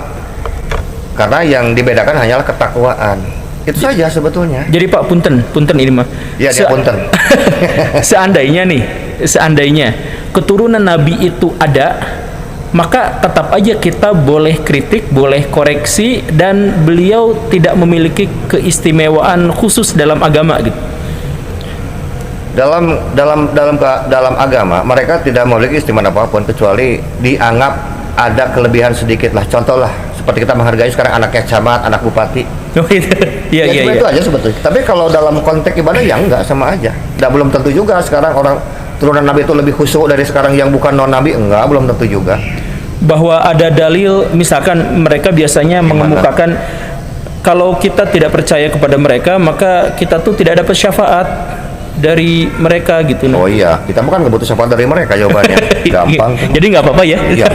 Karena yang dibedakan hanyalah ketakwaan. Itu saja sebetulnya. Jadi Pak punten ini mah. Iya, dia punten. Seandainya keturunan Nabi itu ada, maka tetap aja kita boleh kritik, boleh koreksi, dan beliau tidak memiliki keistimewaan khusus dalam agama gitu. Dalam agama mereka tidak memiliki istimewa apapun kecuali dianggap ada kelebihan sedikit lah. Contoh lah, seperti kita menghargai sekarang anaknya camat, anak bupati. Oh itu. Iya. Itu aja sebetulnya. Tapi kalau dalam konteks ibadah ya enggak, sama aja. Dan belum tentu juga sekarang orang keturunan Nabi itu lebih khusyuk dari sekarang yang bukan non Nabi? Enggak, belum tentu juga. Bahwa ada dalil, misalkan mereka biasanya mengemukakan kalau kita tidak percaya kepada mereka, maka kita tuh tidak dapat syafaat dari mereka gitu. Oh iya, kita bukan nggak butuh syafaat dari mereka, jawabannya gampang. Jadi nggak apa-apa ya. Iya.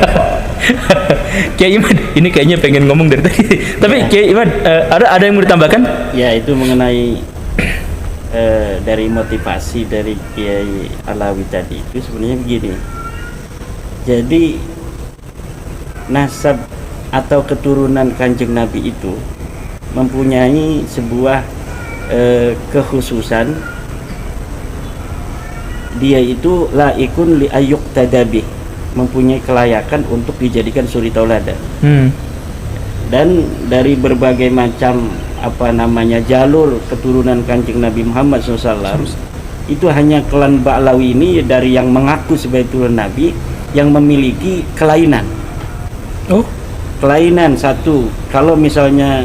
Kiai Imad, ini kayaknya pengen ngomong dari tadi. Tapi Kiai Imad, ada yang mau ditambahkan? Ya, itu mengenai dari motivasi dari Kiai Alawi tadi itu sebenarnya begini. Jadi nasab atau keturunan Kanjeng Nabi itu mempunyai sebuah kekhususan. Dia itu laikun li ayyuk tadabi, mempunyai kelayakan untuk dijadikan suri tauladan. Dan dari berbagai macam jalur keturunan Kanjeng Nabi Muhammad SAW, itu hanya klan Ba'lawi ini dari yang mengaku sebagai turunan Nabi yang memiliki kelainan. Oh, Kelainan satu, kalau misalnya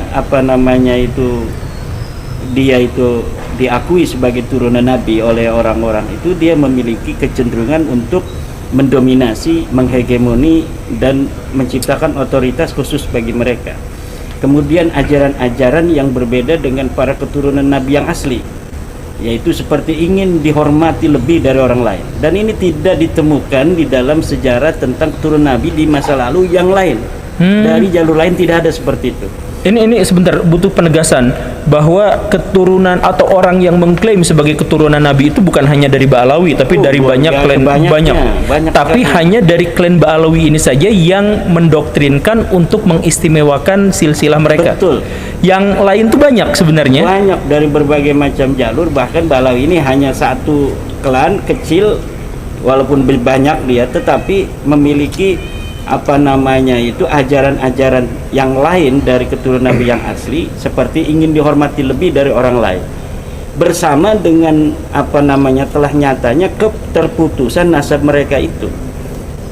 dia itu diakui sebagai turunan Nabi oleh orang-orang itu, dia memiliki kecenderungan untuk mendominasi, menghegemoni dan menciptakan otoritas khusus bagi mereka. Kemudian ajaran-ajaran yang berbeda dengan para keturunan Nabi yang asli, yaitu seperti ingin dihormati lebih dari orang lain. Dan ini tidak ditemukan di dalam sejarah tentang keturunan Nabi di masa lalu yang lain. Dari jalur lain tidak ada seperti itu. Ini sebentar, butuh penegasan bahwa keturunan atau orang yang mengklaim sebagai keturunan Nabi itu bukan hanya dari Ba'lawi, tapi dari banyak klan, banyak. Tapi hanya dari klan Ba'lawi ini saja yang mendoktrinkan untuk mengistimewakan silsilah mereka. Betul. Yang lain tuh banyak sebenarnya. Banyak dari berbagai macam jalur, bahkan Ba'lawi ini hanya satu klan kecil, walaupun banyak dia, tetapi memiliki ajaran-ajaran yang lain dari keturunan Nabi yang asli, seperti ingin dihormati lebih dari orang lain, bersama dengan telah nyatanya keterputusan nasab mereka itu.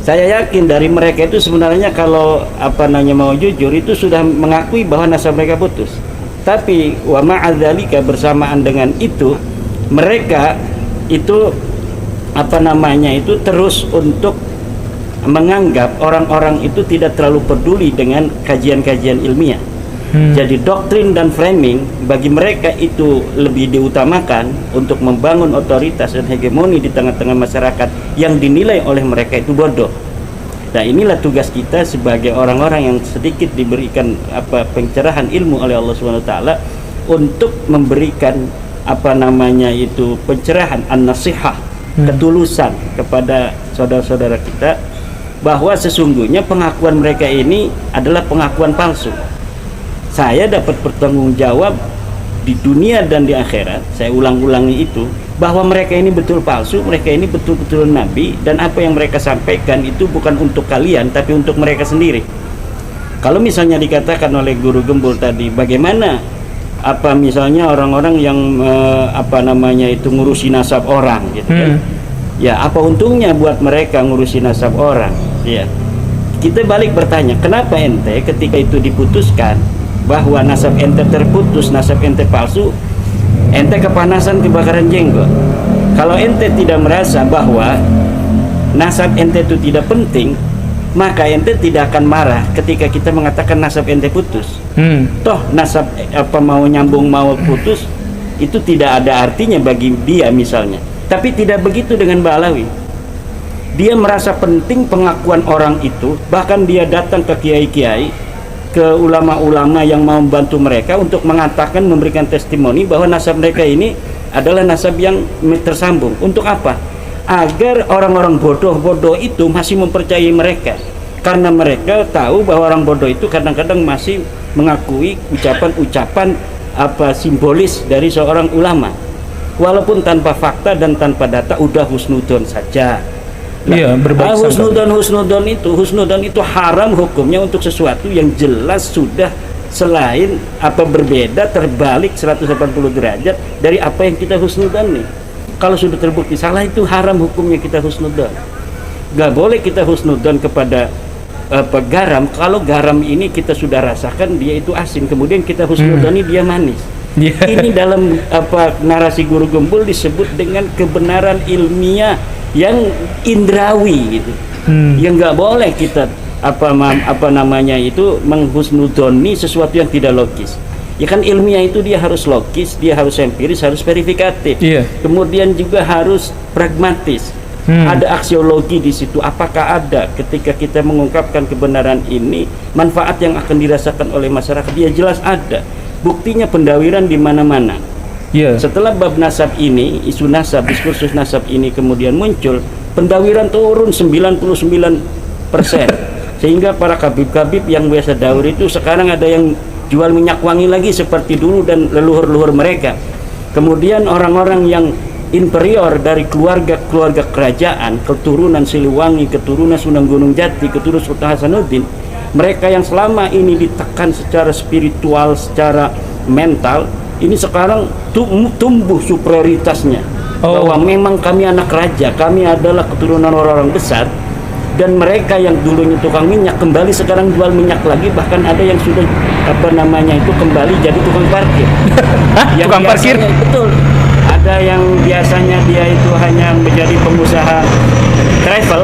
Saya yakin dari mereka itu sebenarnya kalau mau jujur itu sudah mengakui bahwa nasab mereka putus. Tapi wa ma'adzalika, bersamaan dengan itu mereka itu terus untuk menganggap orang-orang itu tidak terlalu peduli dengan kajian-kajian ilmiah. Jadi doktrin dan framing bagi mereka itu lebih diutamakan untuk membangun otoritas dan hegemoni di tengah-tengah masyarakat yang dinilai oleh mereka itu bodoh. Nah, inilah tugas kita sebagai orang-orang yang sedikit diberikan pencerahan ilmu oleh Allah SWT untuk memberikan pencerahan, an-nasihah, ketulusan kepada saudara-saudara kita, bahwa sesungguhnya pengakuan mereka ini adalah pengakuan palsu. Saya dapat bertanggung jawab di dunia dan di akhirat, saya ulang-ulangi itu, bahwa mereka ini betul palsu, mereka ini betul keturunan Nabi, dan apa yang mereka sampaikan itu bukan untuk kalian, tapi untuk mereka sendiri. Kalau misalnya dikatakan oleh Guru Gembul tadi, bagaimana misalnya orang-orang yang ngurusi nasab orang gitu kan. Ya, apa untungnya buat mereka ngurusi nasab orang? Ya, kita balik bertanya, kenapa ente ketika itu diputuskan bahwa nasab ente terputus, nasab ente palsu, ente kepanasan, kebakaran jenggot? Kalau ente tidak merasa bahwa nasab ente itu tidak penting, maka ente tidak akan marah ketika kita mengatakan nasab ente putus. Toh nasab mau nyambung mau putus itu tidak ada artinya bagi dia misalnya. Tapi tidak begitu dengan Ba'lawi. Dia merasa penting pengakuan orang itu, bahkan dia datang ke kiai-kiai, ke ulama-ulama yang mau membantu mereka untuk mengatakan, memberikan testimoni bahwa nasab mereka ini adalah nasab yang tersambung. Untuk apa? Agar orang-orang bodoh-bodoh itu masih mempercayai mereka. Karena mereka tahu bahwa orang bodoh itu kadang-kadang masih mengakui ucapan-ucapan simbolis dari seorang ulama, walaupun tanpa fakta dan tanpa data, udah husnudon saja. Iya, husnudon itu haram hukumnya untuk sesuatu yang jelas sudah selain berbeda, terbalik 180 derajat dari apa yang kita husnudon nih. Kalau sudah terbukti salah, itu haram hukumnya kita husnudon. Gak boleh kita husnudon kepada garam kalau garam ini kita sudah rasakan dia itu asin, kemudian kita husnudoni dia manis. Ini dalam narasi Guru Gembul disebut dengan kebenaran ilmiah yang indrawi gitu. Yang nggak boleh kita apa namanya itu menghusnudoni sesuatu yang tidak logis. Ya kan ilmiah itu dia harus logis, dia harus empiris, harus verifikatif. Iya. Kemudian juga harus pragmatis. Ada aksiologi di situ. Apakah ada ketika kita mengungkapkan kebenaran ini manfaat yang akan dirasakan oleh masyarakat? Ya jelas ada. Buktinya pendawiran di mana-mana. Iya. Setelah bab nasab ini, isu nasab, diskursus nasab ini kemudian muncul, pendawiran turun 99%. Sehingga para kabib-kabib yang biasa dawur itu sekarang ada yang jual minyak wangi lagi seperti dulu dan leluhur-leluhur mereka. Kemudian orang-orang yang inferior dari keluarga kerajaan, keturunan Siliwangi, keturunan Sunan Gunung Jati, keturunan Sultan Hasanuddin, mereka yang selama ini ditekan secara spiritual, secara mental, ini sekarang tumbuh superioritasnya. Bahwa memang kami anak raja, kami adalah keturunan orang-orang besar, dan mereka yang dulunya tukang minyak kembali sekarang jual minyak lagi, bahkan ada yang sudah kembali jadi tukang parkir. Yang tukang parkir? Betul. Ada yang biasanya dia itu hanya menjadi pengusaha travel,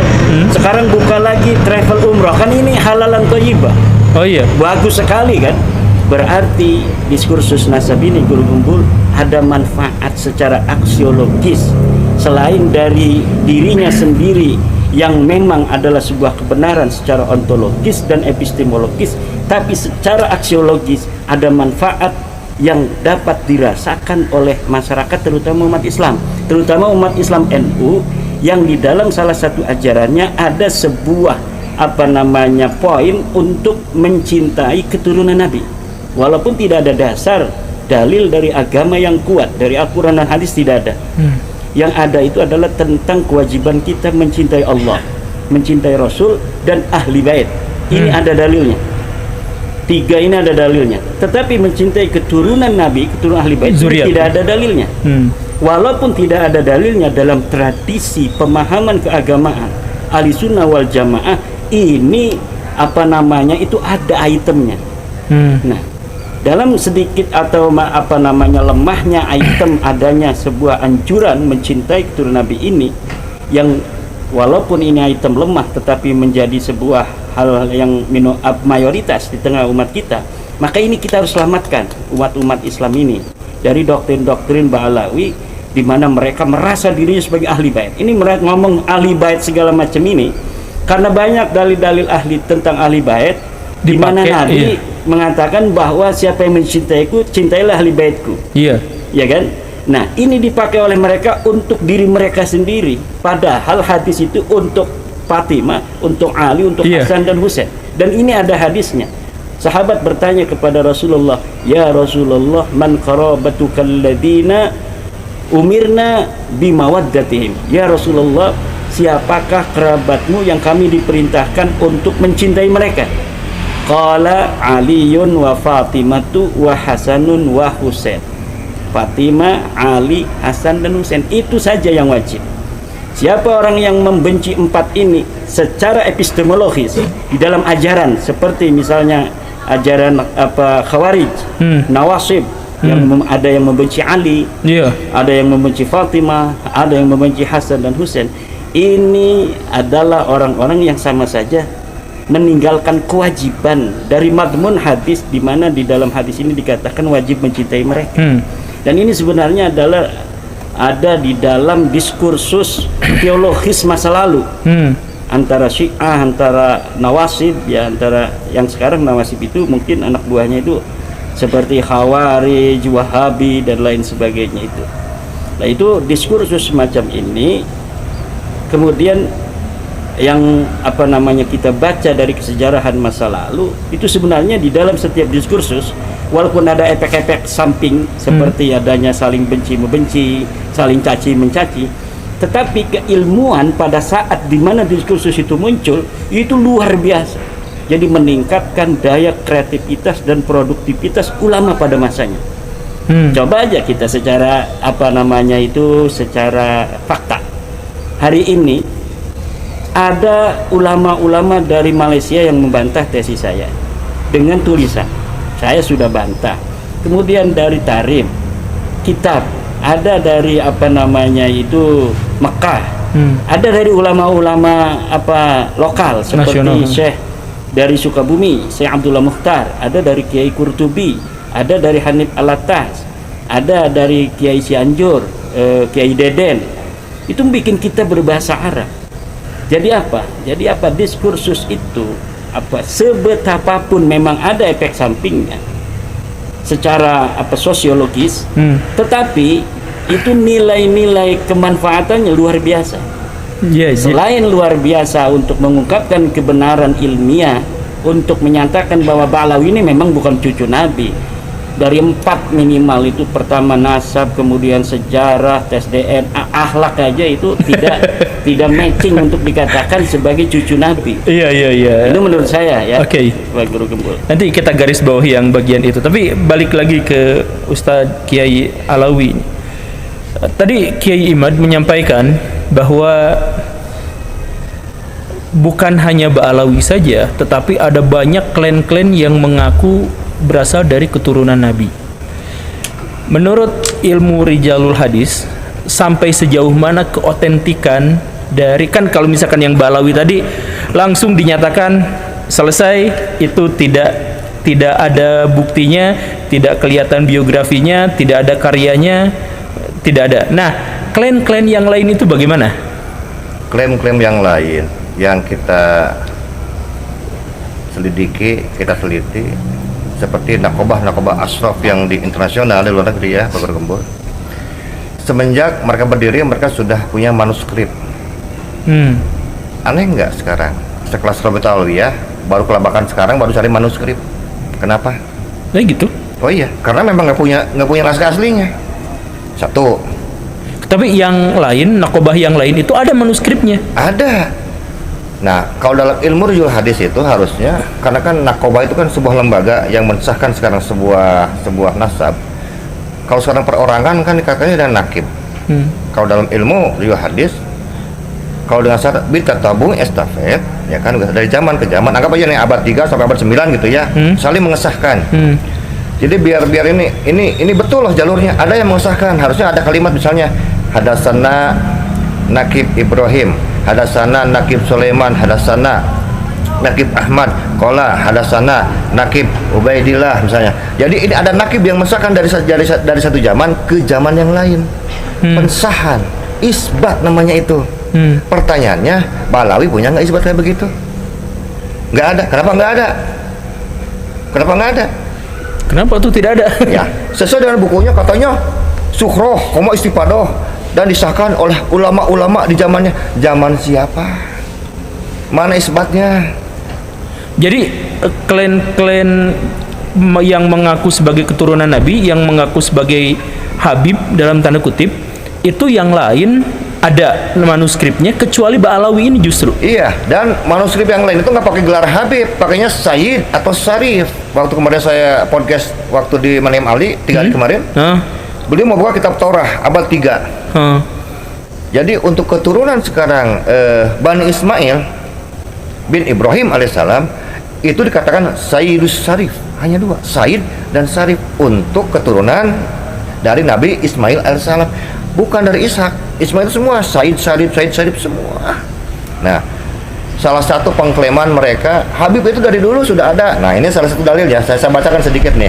sekarang buka lagi travel umroh. Kan ini halalan thayyibah. Oh iya. Bagus sekali kan? Berarti diskursus nasab ini Guru Gembul ada manfaat secara aksiologis selain dari dirinya sendiri yang memang adalah sebuah kebenaran secara ontologis dan epistemologis, tapi secara aksiologis ada manfaat yang dapat dirasakan oleh masyarakat, terutama umat Islam, terutama umat Islam NU, yang di dalam salah satu ajarannya ada sebuah poin untuk mencintai keturunan Nabi, walaupun tidak ada dasar dalil dari agama yang kuat dari Al-Quran dan hadis, tidak ada. Yang ada itu adalah tentang kewajiban kita mencintai Allah, mencintai Rasul dan ahli bait. Ini ada dalilnya. 3 ini ada dalilnya. Tetapi mencintai keturunan Nabi, keturunan ahli bait tidak ada dalilnya. Walaupun tidak ada dalilnya dalam tradisi pemahaman keagamaan Ahli Sunnah wal Jamaah, ini itu ada itemnya. Nah, dalam sedikit atau lemahnya item adanya sebuah anjuran mencintai keturunan Nabi ini, yang walaupun ini item lemah tetapi menjadi sebuah hal yang mayoritas di tengah umat kita, maka ini kita harus selamatkan umat-umat Islam ini dari doktrin-doktrin Ba'alawi di mana mereka merasa dirinya sebagai ahli bait. Ini mereka ngomong ahli bait segala macam ini karena banyak dalil-dalil ahli tentang ahli bait di mana Nabi mengatakan bahwa siapa yang mencintaiku, cintailah ahli baitku. Iya. Ya kan? Nah, ini dipakai oleh mereka untuk diri mereka sendiri. Padahal hadis itu untuk Fatimah, untuk Ali, untuk Hasan dan Husain. Dan ini ada hadisnya. Sahabat bertanya kepada Rasulullah, "Ya Rasulullah, man qarabatukal ladina umirna bimawaddatihim?" Ya Rasulullah, siapakah kerabatmu yang kami diperintahkan untuk mencintai mereka? Qala Aliyun wa Fatimatu wa Hasanun wa Husain. Fatimah, Ali, Hasan dan Husain, itu saja yang wajib. Siapa orang yang membenci 4 ini secara epistemologis di dalam ajaran, seperti misalnya ajaran Khawarij, Nawasib, yang ada yang membenci Ali, ada yang membenci Fatimah, ada yang membenci Hasan dan Husain, ini adalah orang-orang yang sama saja meninggalkan kewajiban dari madmun hadis, di mana di dalam hadis ini dikatakan wajib mencintai mereka. Dan ini sebenarnya adalah ada di dalam diskursus teologis masa lalu antara Syiah, antara Nawasib, ya antara yang sekarang Nawasib itu mungkin anak buahnya itu seperti Khawarij, Wahabi dan lain sebagainya itu. Nah, itu diskursus semacam ini kemudian yang kita baca dari kesejarahan masa lalu itu sebenarnya di dalam setiap diskursus, walaupun ada efek-efek samping seperti adanya saling benci membenci, saling caci mencaci, tetapi keilmuan pada saat di mana diskursus itu muncul itu luar biasa. Jadi meningkatkan daya kreativitas dan produktivitas ulama pada masanya. Coba aja kita secara secara fakta. Hari ini ada ulama-ulama dari Malaysia yang membantah tesis saya dengan tulisan. Saya sudah bantah. Kemudian dari Tarim, kitab, ada dari Mekah, Ada dari ulama-ulama lokal seperti Nasional. Syekh dari Sukabumi, Syekh Abdullah Mukhtar, ada dari Kiai Qurtubi, ada dari Hanif Alatas, ada dari Kiai Cianjur, Kiai Deden. Itu bikin kita berbahasa Arab. Jadi apa? Diskursus itu sebetapapun memang ada efek sampingnya secara sosiologis, tetapi itu nilai-nilai kemanfaatannya luar biasa. Selain luar biasa untuk mengungkapkan kebenaran ilmiah, untuk menyatakan bahwa Ba'alawi ini memang bukan cucu Nabi. Dari 4 minimal itu, pertama nasab, kemudian sejarah, tes DNA, akhlak aja itu tidak matching untuk dikatakan sebagai cucu Nabi. Iya. Itu menurut saya ya. Oke. Pak Guru Gembul. Nanti kita garis bawahi yang bagian itu. Tapi balik lagi ke Ustadz Kiai Alawi. Tadi Kiai Imad menyampaikan bahwa bukan hanya Ba'alawi saja, tetapi ada banyak klan-klan yang mengaku berasal dari keturunan Nabi. Menurut ilmu Rijalul Hadis, sampai sejauh mana keotentikan dari, kan kalau misalkan yang Ba'alawi tadi langsung dinyatakan selesai, itu tidak ada buktinya, tidak kelihatan biografinya, tidak ada karyanya, tidak ada. Nah, klan-klan yang lain itu bagaimana? Klaim-klaim yang lain yang kita selidiki, kita teliti, seperti nakobah ashraf yang di internasional, di luar negeri ya, Pak Guru Gembul. Semenjak mereka berdiri, mereka sudah punya manuskrip. Aneh nggak sekarang? Sekelas Robert Alwiyah, baru kelabakan sekarang, baru cari manuskrip. Kenapa? Gitu. Oh iya, karena memang nggak punya naskah aslinya. Satu. Tapi yang lain, nakobah yang lain itu ada manuskripnya. Ada. Nah, kalau dalam ilmu Rijalul Hadis itu harusnya, karena kan nakobah itu kan sebuah lembaga yang mensahkan sekarang sebuah nasab. Kalau sekarang perorangan kan katanya ada nakib. Kalau dalam ilmu Rijalul Hadis, kalau dengan syarat tabung estafet, ya kan dari zaman ke zaman, anggap aja nih abad 3 sampai abad 9 gitu ya, saling mengesahkan. Jadi biar ini betul loh jalurnya. Ada yang mengesahkan, harusnya ada kalimat misalnya hadasana Nakib Ibrahim, hadasana Nakib Sulaiman, hadasana Nakib Ahmad, qala hadasana Nakib Ubaidillah misalnya. Jadi ini ada nakib yang mengesahkan dari satu zaman ke zaman yang lain. Pensahan, isbat namanya itu. Pertanyaannya, Ba'alawi punya nggak isbat kayak begitu? Nggak ada. Kenapa nggak ada? Kenapa tuh tidak ada? Ya, sesuai dengan bukunya katanya sukroh, koma istifadoh, dan disahkan oleh ulama-ulama di zamannya. Zaman siapa? Mana isbatnya? Jadi klan-klan yang mengaku sebagai keturunan Nabi, yang mengaku sebagai Habib dalam tanda kutip, itu yang lain ada manuskripnya, kecuali Ba'alawi ini justru. Iya, dan manuskrip yang lain itu nggak pakai gelar Habib, pakainya Sayyid atau Syarif. Waktu kemarin saya podcast waktu di Manem Ali 3 hari kemarin, beliau mau buka kitab Taurah abad 3. Jadi untuk keturunan sekarang Bani Ismail bin Ibrahim alaihissalam itu dikatakan Sayyidus Syarif, hanya 2, Sayyid dan Syarif, untuk keturunan dari Nabi Ismail alaihissalam, bukan dari Ishak. Ismail semua Sayyid Syarif semua. Nah, salah satu pengklaiman mereka, Habib itu dari dulu sudah ada. Nah, ini salah satu dalil ya, saya bacakan sedikit nih.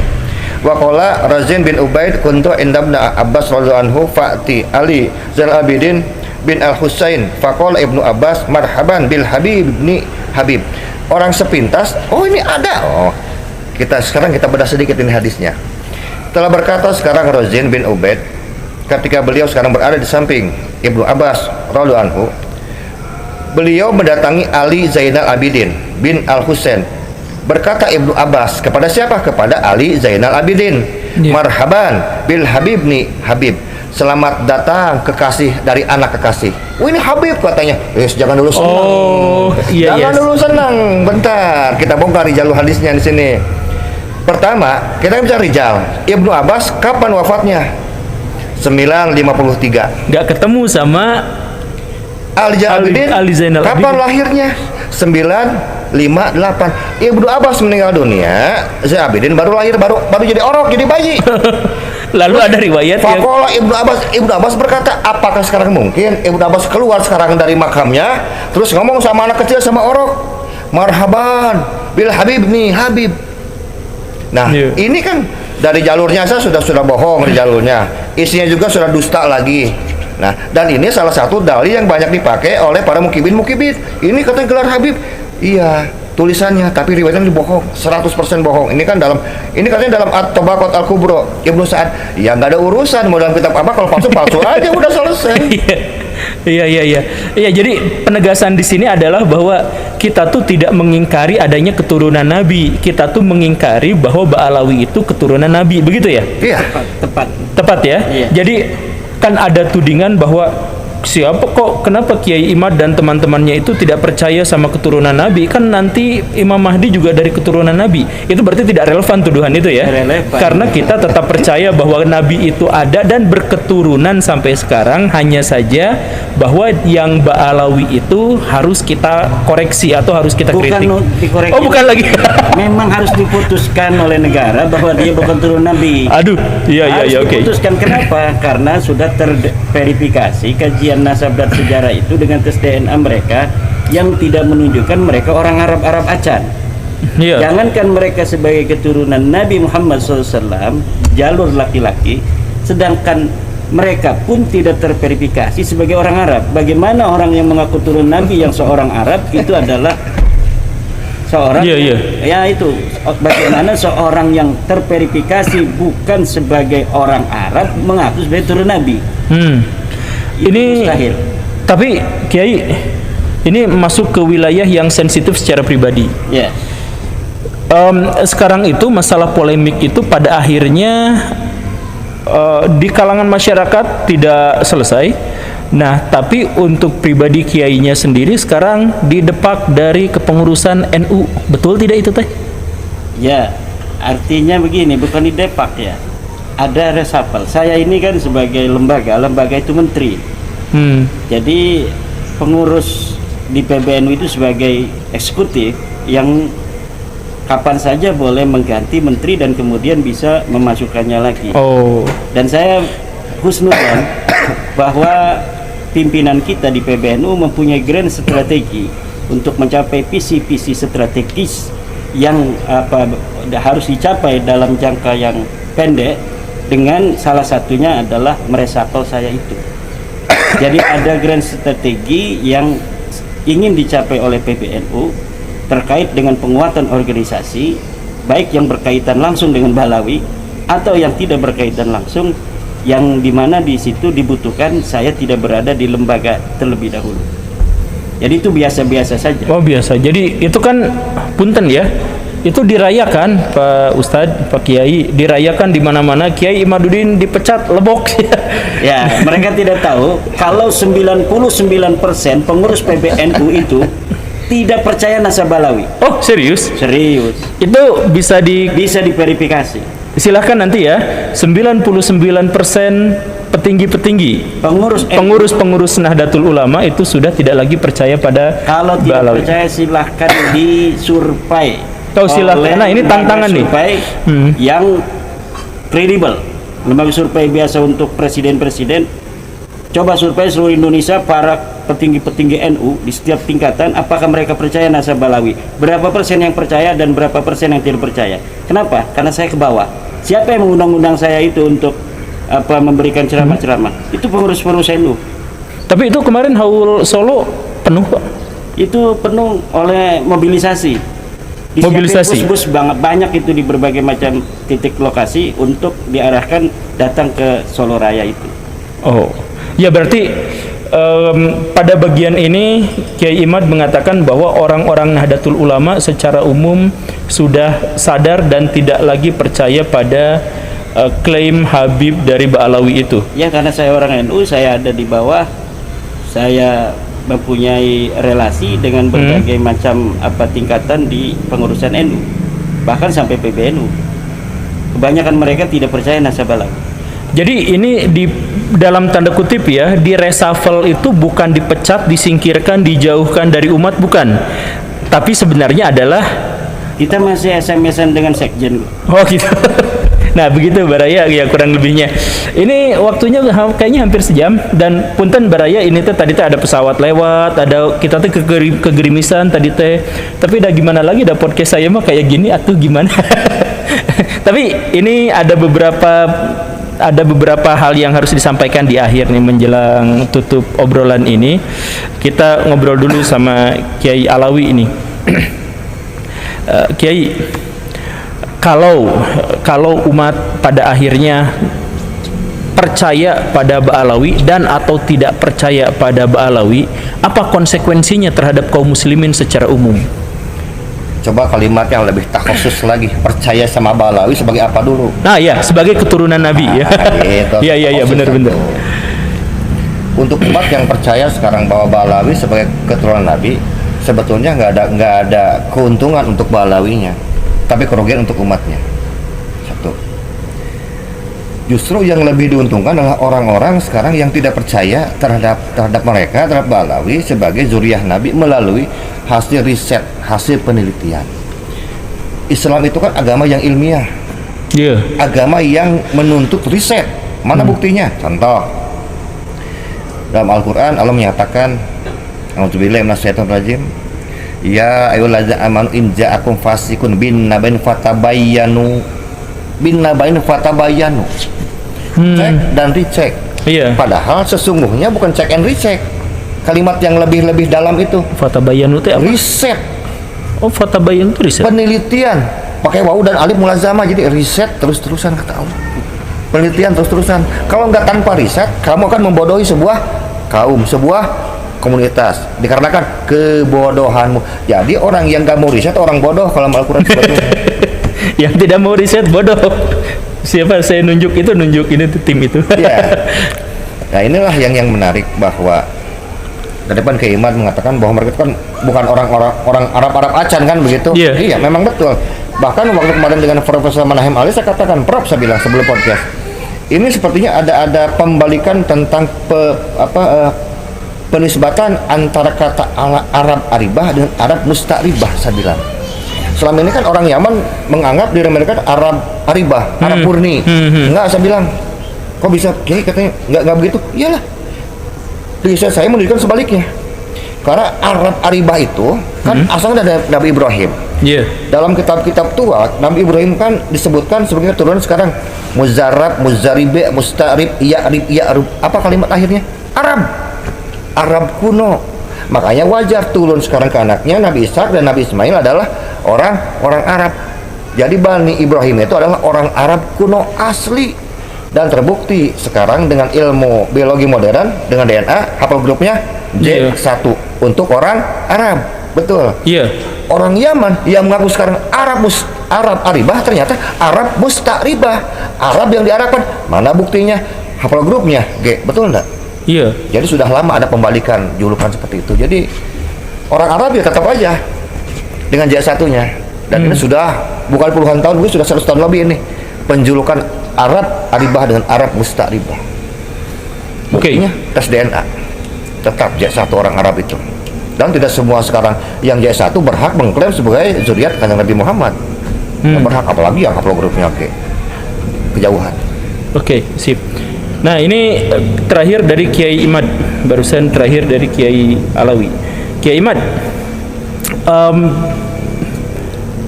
Wa qala Razin bin Ubaid kuntu indabna Abbas radhiyallahu anhu fa'ti Ali Zainal Abidin bin Al-Husain faqala Ibnu Abbas marhaban bil Habib ibni Habib. Orang sepintas, oh ini ada. Oh, sekarang kita bedah sedikit ini hadisnya. Telah berkata sekarang Razin bin Ubaid ketika beliau sekarang berada di samping Ibnu Abbas radhiyallahu anhu, beliau mendatangi Ali Zainal Abidin bin Al-Husain. Berkata Ibnu Abbas kepada siapa? Kepada Ali Zainal Abidin. Marhaban bil Habib nih Habib. Selamat datang kekasih dari anak kekasih. Oh ini Habib katanya. Jangan dulu senang. Jangan dulu senang. Bentar, kita bongkar Rijalul Hadisnya di sini. Pertama, kita bicara Rijal. Ibnu Abbas kapan wafatnya? 953. Nggak ketemu sama Ali Zainal Abidin. Kapan lahirnya? 958. Ibnu Abbas meninggal dunia, Zainal Abidin baru lahir, baru jadi orok, jadi bayi. Lalu ada riwayat yang Faqala Ibnu Abbas berkata, apakah sekarang mungkin Ibnu Abbas keluar sekarang dari makamnya terus ngomong sama anak kecil sama Orok, marhaban bil Habib nih Habib. Nah, Iya. ini kan dari jalurnya saya sudah bohong di jalurnya. Isinya juga sudah dusta lagi. Nah, dan ini salah satu dalil yang banyak dipakai oleh para mukibin. Ini katanya gelar Habib. Iya, tulisannya, tapi riwayatnya bohong, 100% bohong. Ini kan ini katanya dalam At-Tabaqat Al-Kubra Ibnu Sa'ad. Ya nggak ada urusan mau dalam kitab apa, kalau palsu aja udah selesai. Iya. Jadi penegasan di sini adalah bahwa kita tuh tidak mengingkari adanya keturunan Nabi. Kita tuh mengingkari bahwa Ba'alawi itu keturunan Nabi, begitu ya? Iya. Tepat ya? Iya. Jadi kan ada tudingan bahwa kenapa Kiai Imad dan teman-temannya itu tidak percaya sama keturunan Nabi? Kan nanti Imam Mahdi juga dari keturunan Nabi. Itu berarti tidak relevan tuduhan itu ya? Relevan. Karena kita tetap percaya bahwa Nabi itu ada dan berketurunan sampai sekarang. Hanya saja bahwa yang Ba'alawi itu harus kita koreksi atau harus kita kritik. Bukan dikoreksi. Oh, bukan lagi. Memang harus diputuskan oleh negara bahwa dia bukan turun Nabi. Aduh, iya, Harus oke. diputuskan. Kenapa? Karena sudah terverifikasi kajian nasab dan sejarah itu dengan tes DNA mereka yang tidak menunjukkan mereka orang Arab acan. Iya. Jangankan mereka sebagai keturunan Nabi Muhammad SAW, jalur laki-laki, sedangkan mereka pun tidak terverifikasi sebagai orang Arab. Bagaimana orang yang mengaku turun Nabi yang seorang Arab itu adalah seorang Iya. ya itu bagaimana seorang yang terverifikasi bukan sebagai orang Arab mengaku sebagai turun Nabi. Itu Ini mustahil. tapi Kiai, ini masuk ke wilayah yang sensitif secara pribadi. Ya. Sekarang itu masalah polemik itu pada akhirnya di kalangan masyarakat tidak selesai. Nah, tapi untuk pribadi kiainya sendiri sekarang didepak dari kepengurusan NU. Betul tidak itu teh? Ya, artinya begini, bukan di depak ya. Ada resapel. Saya ini kan sebagai lembaga itu menteri. Jadi pengurus di PBNU itu sebagai eksekutif yang kapan saja boleh mengganti menteri dan kemudian bisa memasukkannya lagi. Oh. Dan saya husnudzon bahwa pimpinan kita di PBNU mempunyai grand strategi untuk mencapai visi-visi strategis yang harus dicapai dalam jangka yang pendek, dengan salah satunya adalah meresapel saya itu. Jadi ada grand strategi yang ingin dicapai oleh PBNU terkait dengan penguatan organisasi, baik yang berkaitan langsung dengan Ba'alawi atau yang tidak berkaitan langsung, yang dimana di situ dibutuhkan saya tidak berada di lembaga terlebih dahulu. Jadi itu biasa-biasa saja. Oh, biasa. Jadi itu kan punten ya. Itu dirayakan Pak Ustadz, Pak Kiai, dirayakan di mana-mana. Kiai Imaduddin dipecat, lebok. Ya, mereka tidak tahu kalau 99% pengurus PBNU itu tidak percaya nasab Ba'alawi. Oh, serius? Serius. Itu bisa Bisa diverifikasi. silahkan nanti ya. 99% petinggi-petinggi pengurus Nahdlatul Ulama itu sudah tidak lagi percaya pada Kalau tidak Ba'alawi. percaya silahkan disurvei. Silahkan. Nah, ini tantangan nih. Survei yang kredibel. Lembaga survei biasa untuk presiden-presiden. Coba survei seluruh Indonesia para petinggi-petinggi NU di setiap tingkatan, apakah mereka percaya nasab Ba'alawi? Berapa persen yang percaya dan berapa persen yang tidak percaya? Kenapa? Karena saya ke bawah. Siapa yang mengundang-undang saya itu untuk memberikan ceramah-ceramah? Itu pengurus-pengurus NU. Tapi itu kemarin Haul Solo penuh, Pak. Itu penuh oleh mobilisasi. Mobilisasi. Bus-bus banyak itu di berbagai macam titik lokasi untuk diarahkan datang ke Solo Raya itu. Oh, ya berarti pada bagian ini Kiai Imad mengatakan bahwa orang-orang Nahdlatul Ulama secara umum sudah sadar dan tidak lagi percaya pada klaim Habib dari Ba'alawi itu. Ya, karena saya orang NU, saya ada di bawah, saya mempunyai relasi dengan berbagai macam tingkatan di pengurusan NU, bahkan sampai PBNU. Kebanyakan mereka tidak percaya nasab Ba'alawi. Jadi ini di dalam tanda kutip ya, di reshuffle itu bukan dipecat, disingkirkan, dijauhkan dari umat, bukan. Tapi sebenarnya adalah kita masih SMS-an dengan sekjen. oh gitu. Nah begitu Baraya ya kurang lebihnya. Ini waktunya kayaknya hampir sejam, dan punten Baraya ini teh tadi teh ada pesawat lewat, ada kita teh kegerimisan tadi teh. Tapi dah gimana lagi, dah podcast saya mah kayak gini atuh gimana. Tapi ini ada beberapa hal yang harus disampaikan di akhir nih menjelang tutup obrolan ini. Kita ngobrol dulu sama Kiai Alawi ini. Kiai, kalau umat pada akhirnya percaya pada Ba'alawi dan atau tidak percaya pada Ba'alawi, apa konsekuensinya terhadap kaum muslimin secara umum? Coba kalimat yang lebih khusus lagi, percaya sama Ba'alawi sebagai apa dulu? Nah ya, sebagai keturunan Nabi ya. Gitu. Iya benar-benar. Untuk umat yang percaya sekarang bahwa Ba'alawi sebagai keturunan Nabi, sebetulnya nggak ada keuntungan untuk Ba'alawinya, tapi kerugian untuk umatnya. Satu. Justru yang lebih diuntungkan adalah orang-orang sekarang yang tidak percaya terhadap mereka, terhadap Ba'alawi sebagai zuriyah Nabi melalui hasil riset, hasil penelitian. Islam itu kan agama yang ilmiah, agama yang menuntut riset. Mana buktinya? Contoh, dalam Al-Quran Allah menyatakan, A'udzubillahi minasyaitonir rajim, ya ayyuhallazina amanu in ja'akum fasiqun binnabain fatabayyanu. Cek dan recheck. Padahal sesungguhnya bukan check and recheck. Kalimat yang lebih dalam itu Fatabayyanu itu apa? Riset. Oh, fatabayyanu itu riset. Penelitian. Pakai wawu dan alif mulazamah, jadi riset terus-terusan kata Allah. Penelitian terus-terusan. Kalau nggak tanpa riset, kamu akan membodohi sebuah kaum, sebuah komunitas, dikarenakan kebodohanmu. Jadi orang yang nggak mau riset orang bodoh kalau Al-Quran sebetulnya. Yang tidak mau riset bodoh. Siapa saya nunjuk ini tim itu. Ya. Nah inilah yang menarik, bahwa di depan Kiai Imad mengatakan bahwa mereka kan bukan orang Arab acan kan begitu. Iya memang betul. Bahkan waktu kemarin dengan Profesor Manahem Ali saya katakan, Prof, saya bilang sebelum podcast, ini sepertinya ada pembalikan tentang penisbatan antara kata Arab aribah dengan Arab musta'ribah. Saya bilang selama ini kan orang Yaman menganggap diri mereka Arab aribah, Arab murni. Enggak, saya bilang, kok bisa Kiai katanya enggak begitu? Iyalah, riset saya menunjukkan sebaliknya. Karena Arab aribah itu kan asalnya dari Nabi Ibrahim. Dalam kitab-kitab tua Nabi Ibrahim kan disebutkan sebagai keturunan sekarang Muzarrab, Muzaribe, Musta'rib, Ya'rib. Apa kalimat akhirnya? Arab kuno. Makanya wajar turun sekarang ke anaknya Nabi Ishak dan Nabi Ismail adalah orang Arab. Jadi Bani Ibrahim itu adalah orang Arab kuno asli, dan terbukti sekarang dengan ilmu biologi modern dengan DNA haplogrupnya J1 untuk orang Arab. Betul. Orang Yaman yang mengaku sekarang Arab aribah ternyata Arab musta'ribah, Arab yang diarabkan. Mana buktinya? Haplogrupnya G. Betul enggak? Jadi sudah lama ada pembalikan julukan seperti itu. Jadi orang Arab ya tetap aja dengan J1-nya. Dan ini sudah bukan puluhan tahun, sudah 100 tahun lebih ini penjulukan Arab aribah dengan Arab musta'ribah. Buktinya tes DNA tetap J1 orang Arab itu. Dan tidak semua sekarang yang J1 berhak mengklaim sebagai zuriat Kanjeng Nabi Muhammad. Berhak, apalagi yang haplogrupnya kejauhan. Sip. Nah ini terakhir dari Kiai Imad, barusan terakhir dari Kiai Alawi. Kiai Imad,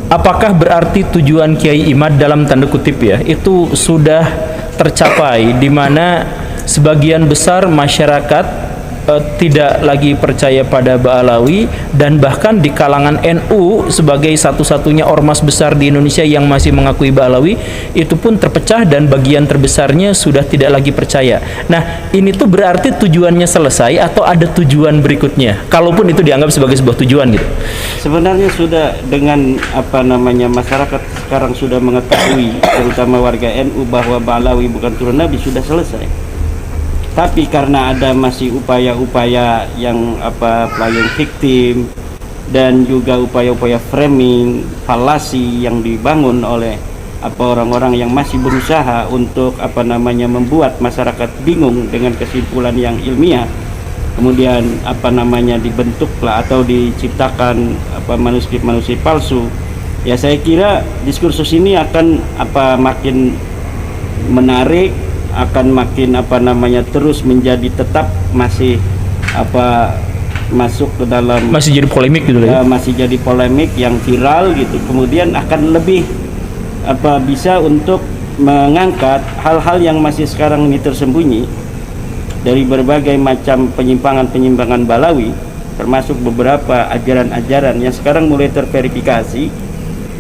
apakah berarti tujuan Kiai Imad dalam tanda kutip ya itu sudah tercapai, di mana sebagian besar masyarakat tidak lagi percaya pada Ba'alawi, dan bahkan di kalangan NU sebagai satu-satunya ormas besar di Indonesia yang masih mengakui Ba'alawi itu pun terpecah dan bagian terbesarnya sudah tidak lagi percaya. Nah ini tuh berarti tujuannya selesai atau ada tujuan berikutnya, kalaupun itu dianggap sebagai sebuah tujuan gitu? Sebenarnya sudah, dengan masyarakat sekarang sudah mengetahui, terutama warga NU, bahwa Ba'alawi bukan turun Nabi, sudah selesai. Tapi karena ada masih upaya-upaya yang playing victim dan juga upaya-upaya framing falasi yang dibangun oleh orang-orang yang masih berusaha untuk membuat masyarakat bingung dengan kesimpulan yang ilmiah, kemudian dibentuklah atau diciptakan manuskrip palsu. Ya saya kira diskursus ini akan makin menarik, akan makin terus menjadi tetap masih masuk ke dalam, Masih jadi polemik gitu ya. masih jadi polemik yang viral gitu. Kemudian akan lebih bisa untuk mengangkat hal-hal yang masih sekarang ini tersembunyi dari berbagai macam penyimpangan Balawi, termasuk beberapa ajaran-ajaran yang sekarang mulai terverifikasi.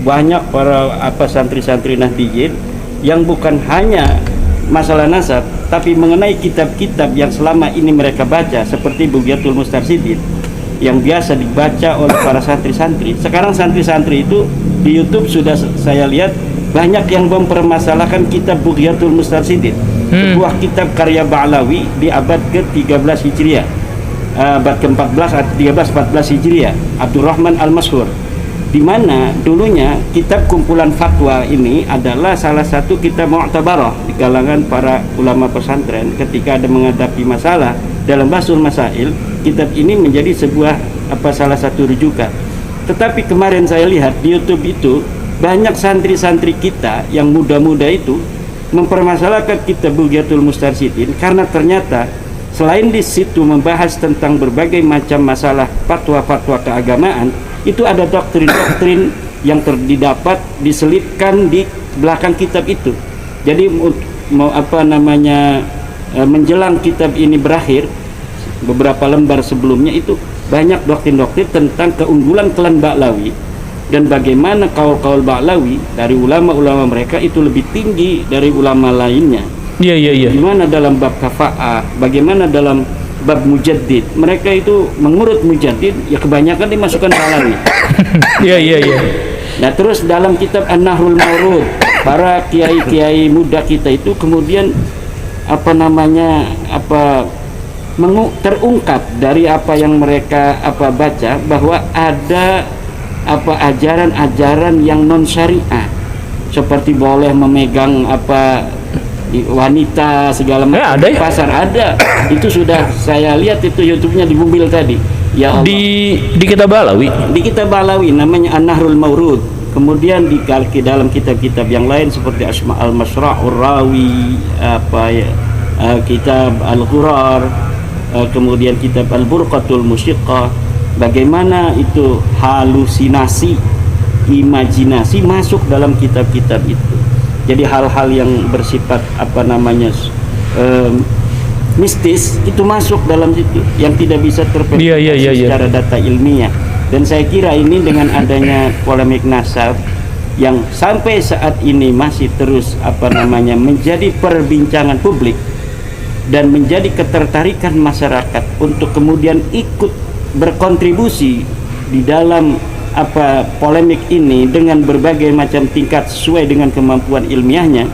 Banyak para santri-santri Nahdiyin yang bukan hanya masalah nasab, tapi mengenai kitab-kitab yang selama ini mereka baca, seperti Bughyatul Mustarsyidin yang biasa dibaca oleh para santri-santri. Sekarang santri-santri itu di YouTube sudah saya lihat banyak yang mempermasalahkan kitab Bughyatul Mustarsyidin, sebuah kitab karya Ba'lawi di abad ke-13 Hijriah, abad ke-14 atau 13-14 Hijriah, Abdurrahman Al-Mashhur, di mana dulunya kitab kumpulan fatwa ini adalah salah satu kitab mu'tabarah di kalangan para ulama pesantren ketika ada menghadapi masalah dalam Basul Masail. Kitab ini menjadi sebuah salah satu rujukan. Tetapi kemarin saya lihat di YouTube itu banyak santri-santri kita yang muda-muda itu mempermasalahkan kitab Bughyatul Mustarsyidin karena ternyata selain di situ membahas tentang berbagai macam masalah fatwa-fatwa keagamaan, itu ada doktrin-doktrin yang didapat diselipkan di belakang kitab itu. Jadi menjelang kitab ini berakhir, beberapa lembar sebelumnya itu banyak doktrin-doktrin tentang keunggulan klan Ba'lawi dan bagaimana kaul-kaul Ba'lawi dari ulama-ulama mereka itu lebih tinggi dari ulama lainnya. Iya. Bagaimana dalam bab kafa'ah, bagaimana dalam bab mujaddid, mereka itu mengurut mujaddid ya kebanyakan dimasukkan Ba'lawi. Iya. Nah terus dalam kitab An-Nahrul Mawrud, para kiai-kiai muda kita itu kemudian terungkap dari apa yang mereka baca bahwa ada ajaran-ajaran yang non syariah, seperti boleh memegang wanita segala macam ada di ya? pasar. Ada, itu sudah saya lihat itu YouTube-nya di mobil tadi. Ya Allah. Di kitab Ba'lawi. Di kitab Ba'lawi namanya An-Nahrul Mawrud. Kemudian di dalam kitab-kitab yang lain seperti Asma al-Masra'ur Rawi, kitab Al-Ghurar, kemudian kitab Al-Burqatul Musyiqqah, bagaimana itu halusinasi, imajinasi masuk dalam kitab-kitab itu. Jadi hal-hal yang bersifat mistis itu masuk dalam situ yang tidak bisa terverifikasi secara data ilmiah. Dan saya kira ini dengan adanya polemik nasab yang sampai saat ini masih terus menjadi perbincangan publik dan menjadi ketertarikan masyarakat untuk kemudian ikut berkontribusi di dalam polemik ini dengan berbagai macam tingkat sesuai dengan kemampuan ilmiahnya.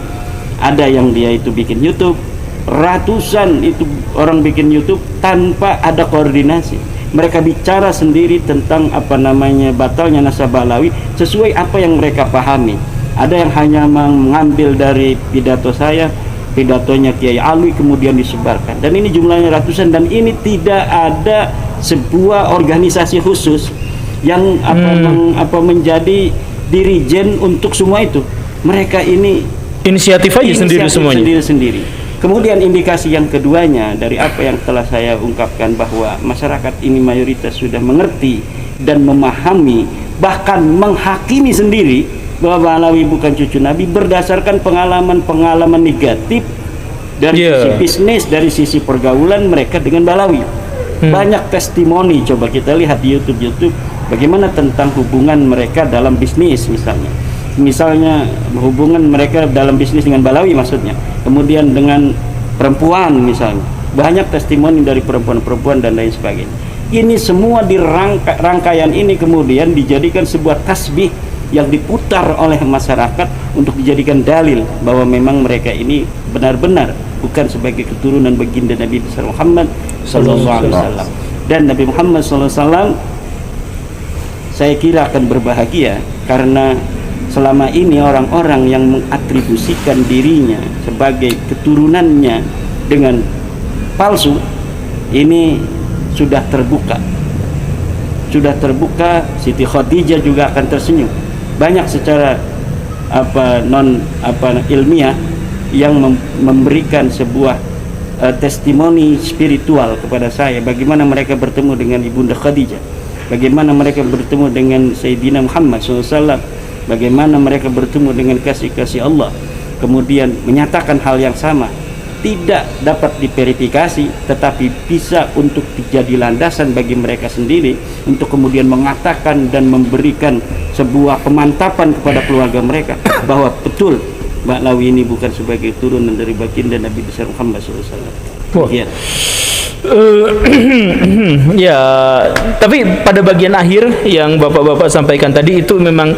Ada yang dia itu bikin YouTube, ratusan itu orang bikin YouTube tanpa ada koordinasi. Mereka bicara sendiri tentang batalnya nasab Ba'lawi sesuai apa yang mereka pahami. Ada yang hanya mengambil dari pidato saya, pidatonya Kiai Alwi, kemudian disebarkan, dan ini jumlahnya ratusan, dan ini tidak ada sebuah organisasi khusus yang menjadi dirijen untuk semua itu. Mereka ini inisiatif aja sendiri semuanya. Sendiri. Kemudian indikasi yang keduanya dari apa yang telah saya ungkapkan bahwa masyarakat ini mayoritas sudah mengerti dan memahami, bahkan menghakimi sendiri bahwa Ba'lawi bukan cucu Nabi berdasarkan pengalaman-pengalaman negatif dari sisi bisnis, dari sisi pergaulan mereka dengan Ba'lawi. Banyak testimoni, coba kita lihat di YouTube bagaimana tentang hubungan mereka dalam bisnis misalnya hubungan mereka dalam bisnis dengan Ba'lawi maksudnya, kemudian dengan perempuan misalnya, banyak testimoni dari perempuan-perempuan dan lain sebagainya. Ini semua di rangkaian ini kemudian dijadikan sebuah tasbih yang diputar oleh masyarakat untuk dijadikan dalil bahwa memang mereka ini benar-benar bukan sebagai keturunan baginda Nabi besar Muhammad sallallahu alaihi wasallam. Dan Nabi Muhammad sallallahu alaihi wasallam saya kira akan berbahagia karena selama ini orang-orang yang mengatribusikan dirinya sebagai keturunannya dengan palsu ini sudah terbuka. Siti Khadijah juga akan tersenyum. Banyak secara ilmiah yang memberikan sebuah testimoni spiritual kepada saya, bagaimana mereka bertemu dengan Ibunda Khadijah, bagaimana mereka bertemu dengan Sayyidina Muhammad SAW, bagaimana mereka bertemu dengan kasih-kasih Allah, kemudian menyatakan hal yang sama, tidak dapat diverifikasi, tetapi bisa untuk dijadi landasan bagi mereka sendiri untuk kemudian mengatakan dan memberikan sebuah pemantapan kepada keluarga mereka bahwa betul Mbak Lawi ini bukan sebagai turunan dari baginda Nabi besar Muhammad SAW. Ya. Ya, tapi pada bagian akhir yang bapak-bapak sampaikan tadi itu memang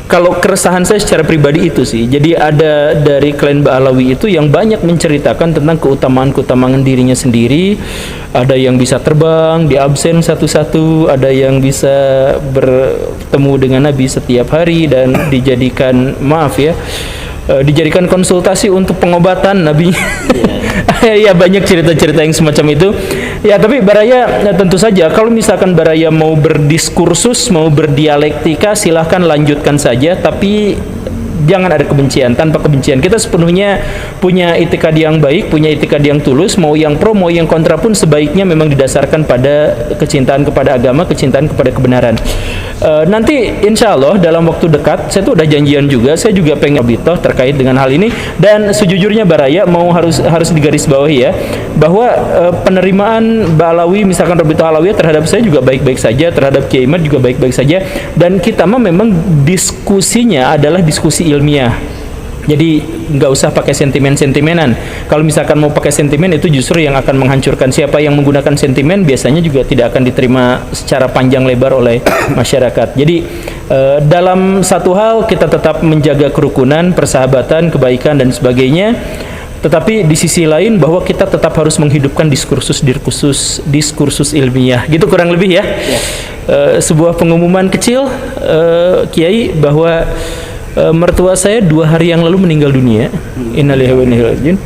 kalau keresahan saya secara pribadi itu sih. Jadi ada dari klan Ba'alawi itu yang banyak menceritakan tentang keutamaan-keutamaan dirinya sendiri. Ada yang bisa terbang, di absen satu-satu, ada yang bisa bertemu dengan Nabi setiap hari dan dijadikan dijadikan konsultasi untuk pengobatan Nabi. Ya, banyak cerita-cerita yang semacam itu. Ya, tapi Baraya tentu saja kalau misalkan Baraya mau berdiskursus, mau berdialektika, silahkan lanjutkan saja, tapi jangan ada kebencian. Tanpa kebencian kita sepenuhnya punya itikad yang baik, punya itikad yang tulus. Mau yang pro, mau yang kontra pun sebaiknya memang didasarkan pada kecintaan kepada agama, kecintaan kepada kebenaran. Nanti insya Allah dalam waktu dekat saya tuh udah janjian juga, saya juga pengen bitoh terkait dengan hal ini. Dan sejujurnya Baraya mau harus digarisbawahi ya, bahwa penerimaan Ba'alawi misalkan Robitoh Alawiyah terhadap saya juga baik-baik saja, terhadap Kiai Imad juga baik-baik saja, dan kita mah memang diskusinya adalah diskusi ilmiah. Jadi nggak usah pakai sentimen-sentimenan. Kalau misalkan mau pakai sentimen, itu justru yang akan menghancurkan. Siapa yang menggunakan sentimen biasanya juga tidak akan diterima secara panjang lebar oleh masyarakat. Jadi dalam satu hal kita tetap menjaga kerukunan, persahabatan, kebaikan dan sebagainya. Tetapi di sisi lain bahwa kita tetap harus menghidupkan diskursus ilmiah. Gitu kurang lebih ya. Sebuah pengumuman kecil, Kiai, bahwa mertua saya 2 hari yang lalu meninggal dunia. Innalillahi wa inna ilaihi raji'un.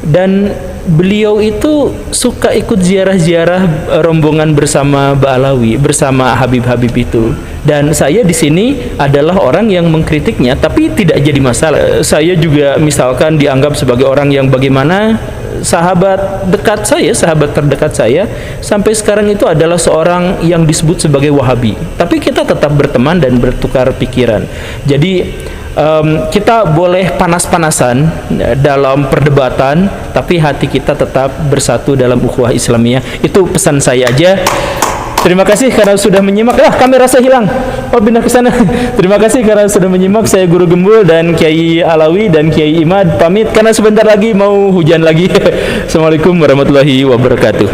Dan beliau itu suka ikut ziarah-ziarah rombongan bersama Ba'alawi, bersama Habib-habib itu. Dan saya di sini adalah orang yang mengkritiknya, tapi tidak jadi masalah. Saya juga misalkan dianggap sebagai orang yang bagaimana sahabat dekat saya, sahabat terdekat saya sampai sekarang itu adalah seorang yang disebut sebagai Wahabi. Tapi kita tetap berteman dan bertukar pikiran. Jadi kita boleh panas-panasan dalam perdebatan, tapi hati kita tetap bersatu dalam ukhuwah Islamiyah. Itu pesan saya aja. Terima kasih karena sudah menyimak. Kamera saya hilang. Oh, pindah ke sana. Terima kasih karena sudah menyimak. Saya Guru Gembul dan Kiai Alawi dan Kiai Imad pamit karena sebentar lagi mau hujan lagi. Assalamualaikum warahmatullahi wabarakatuh.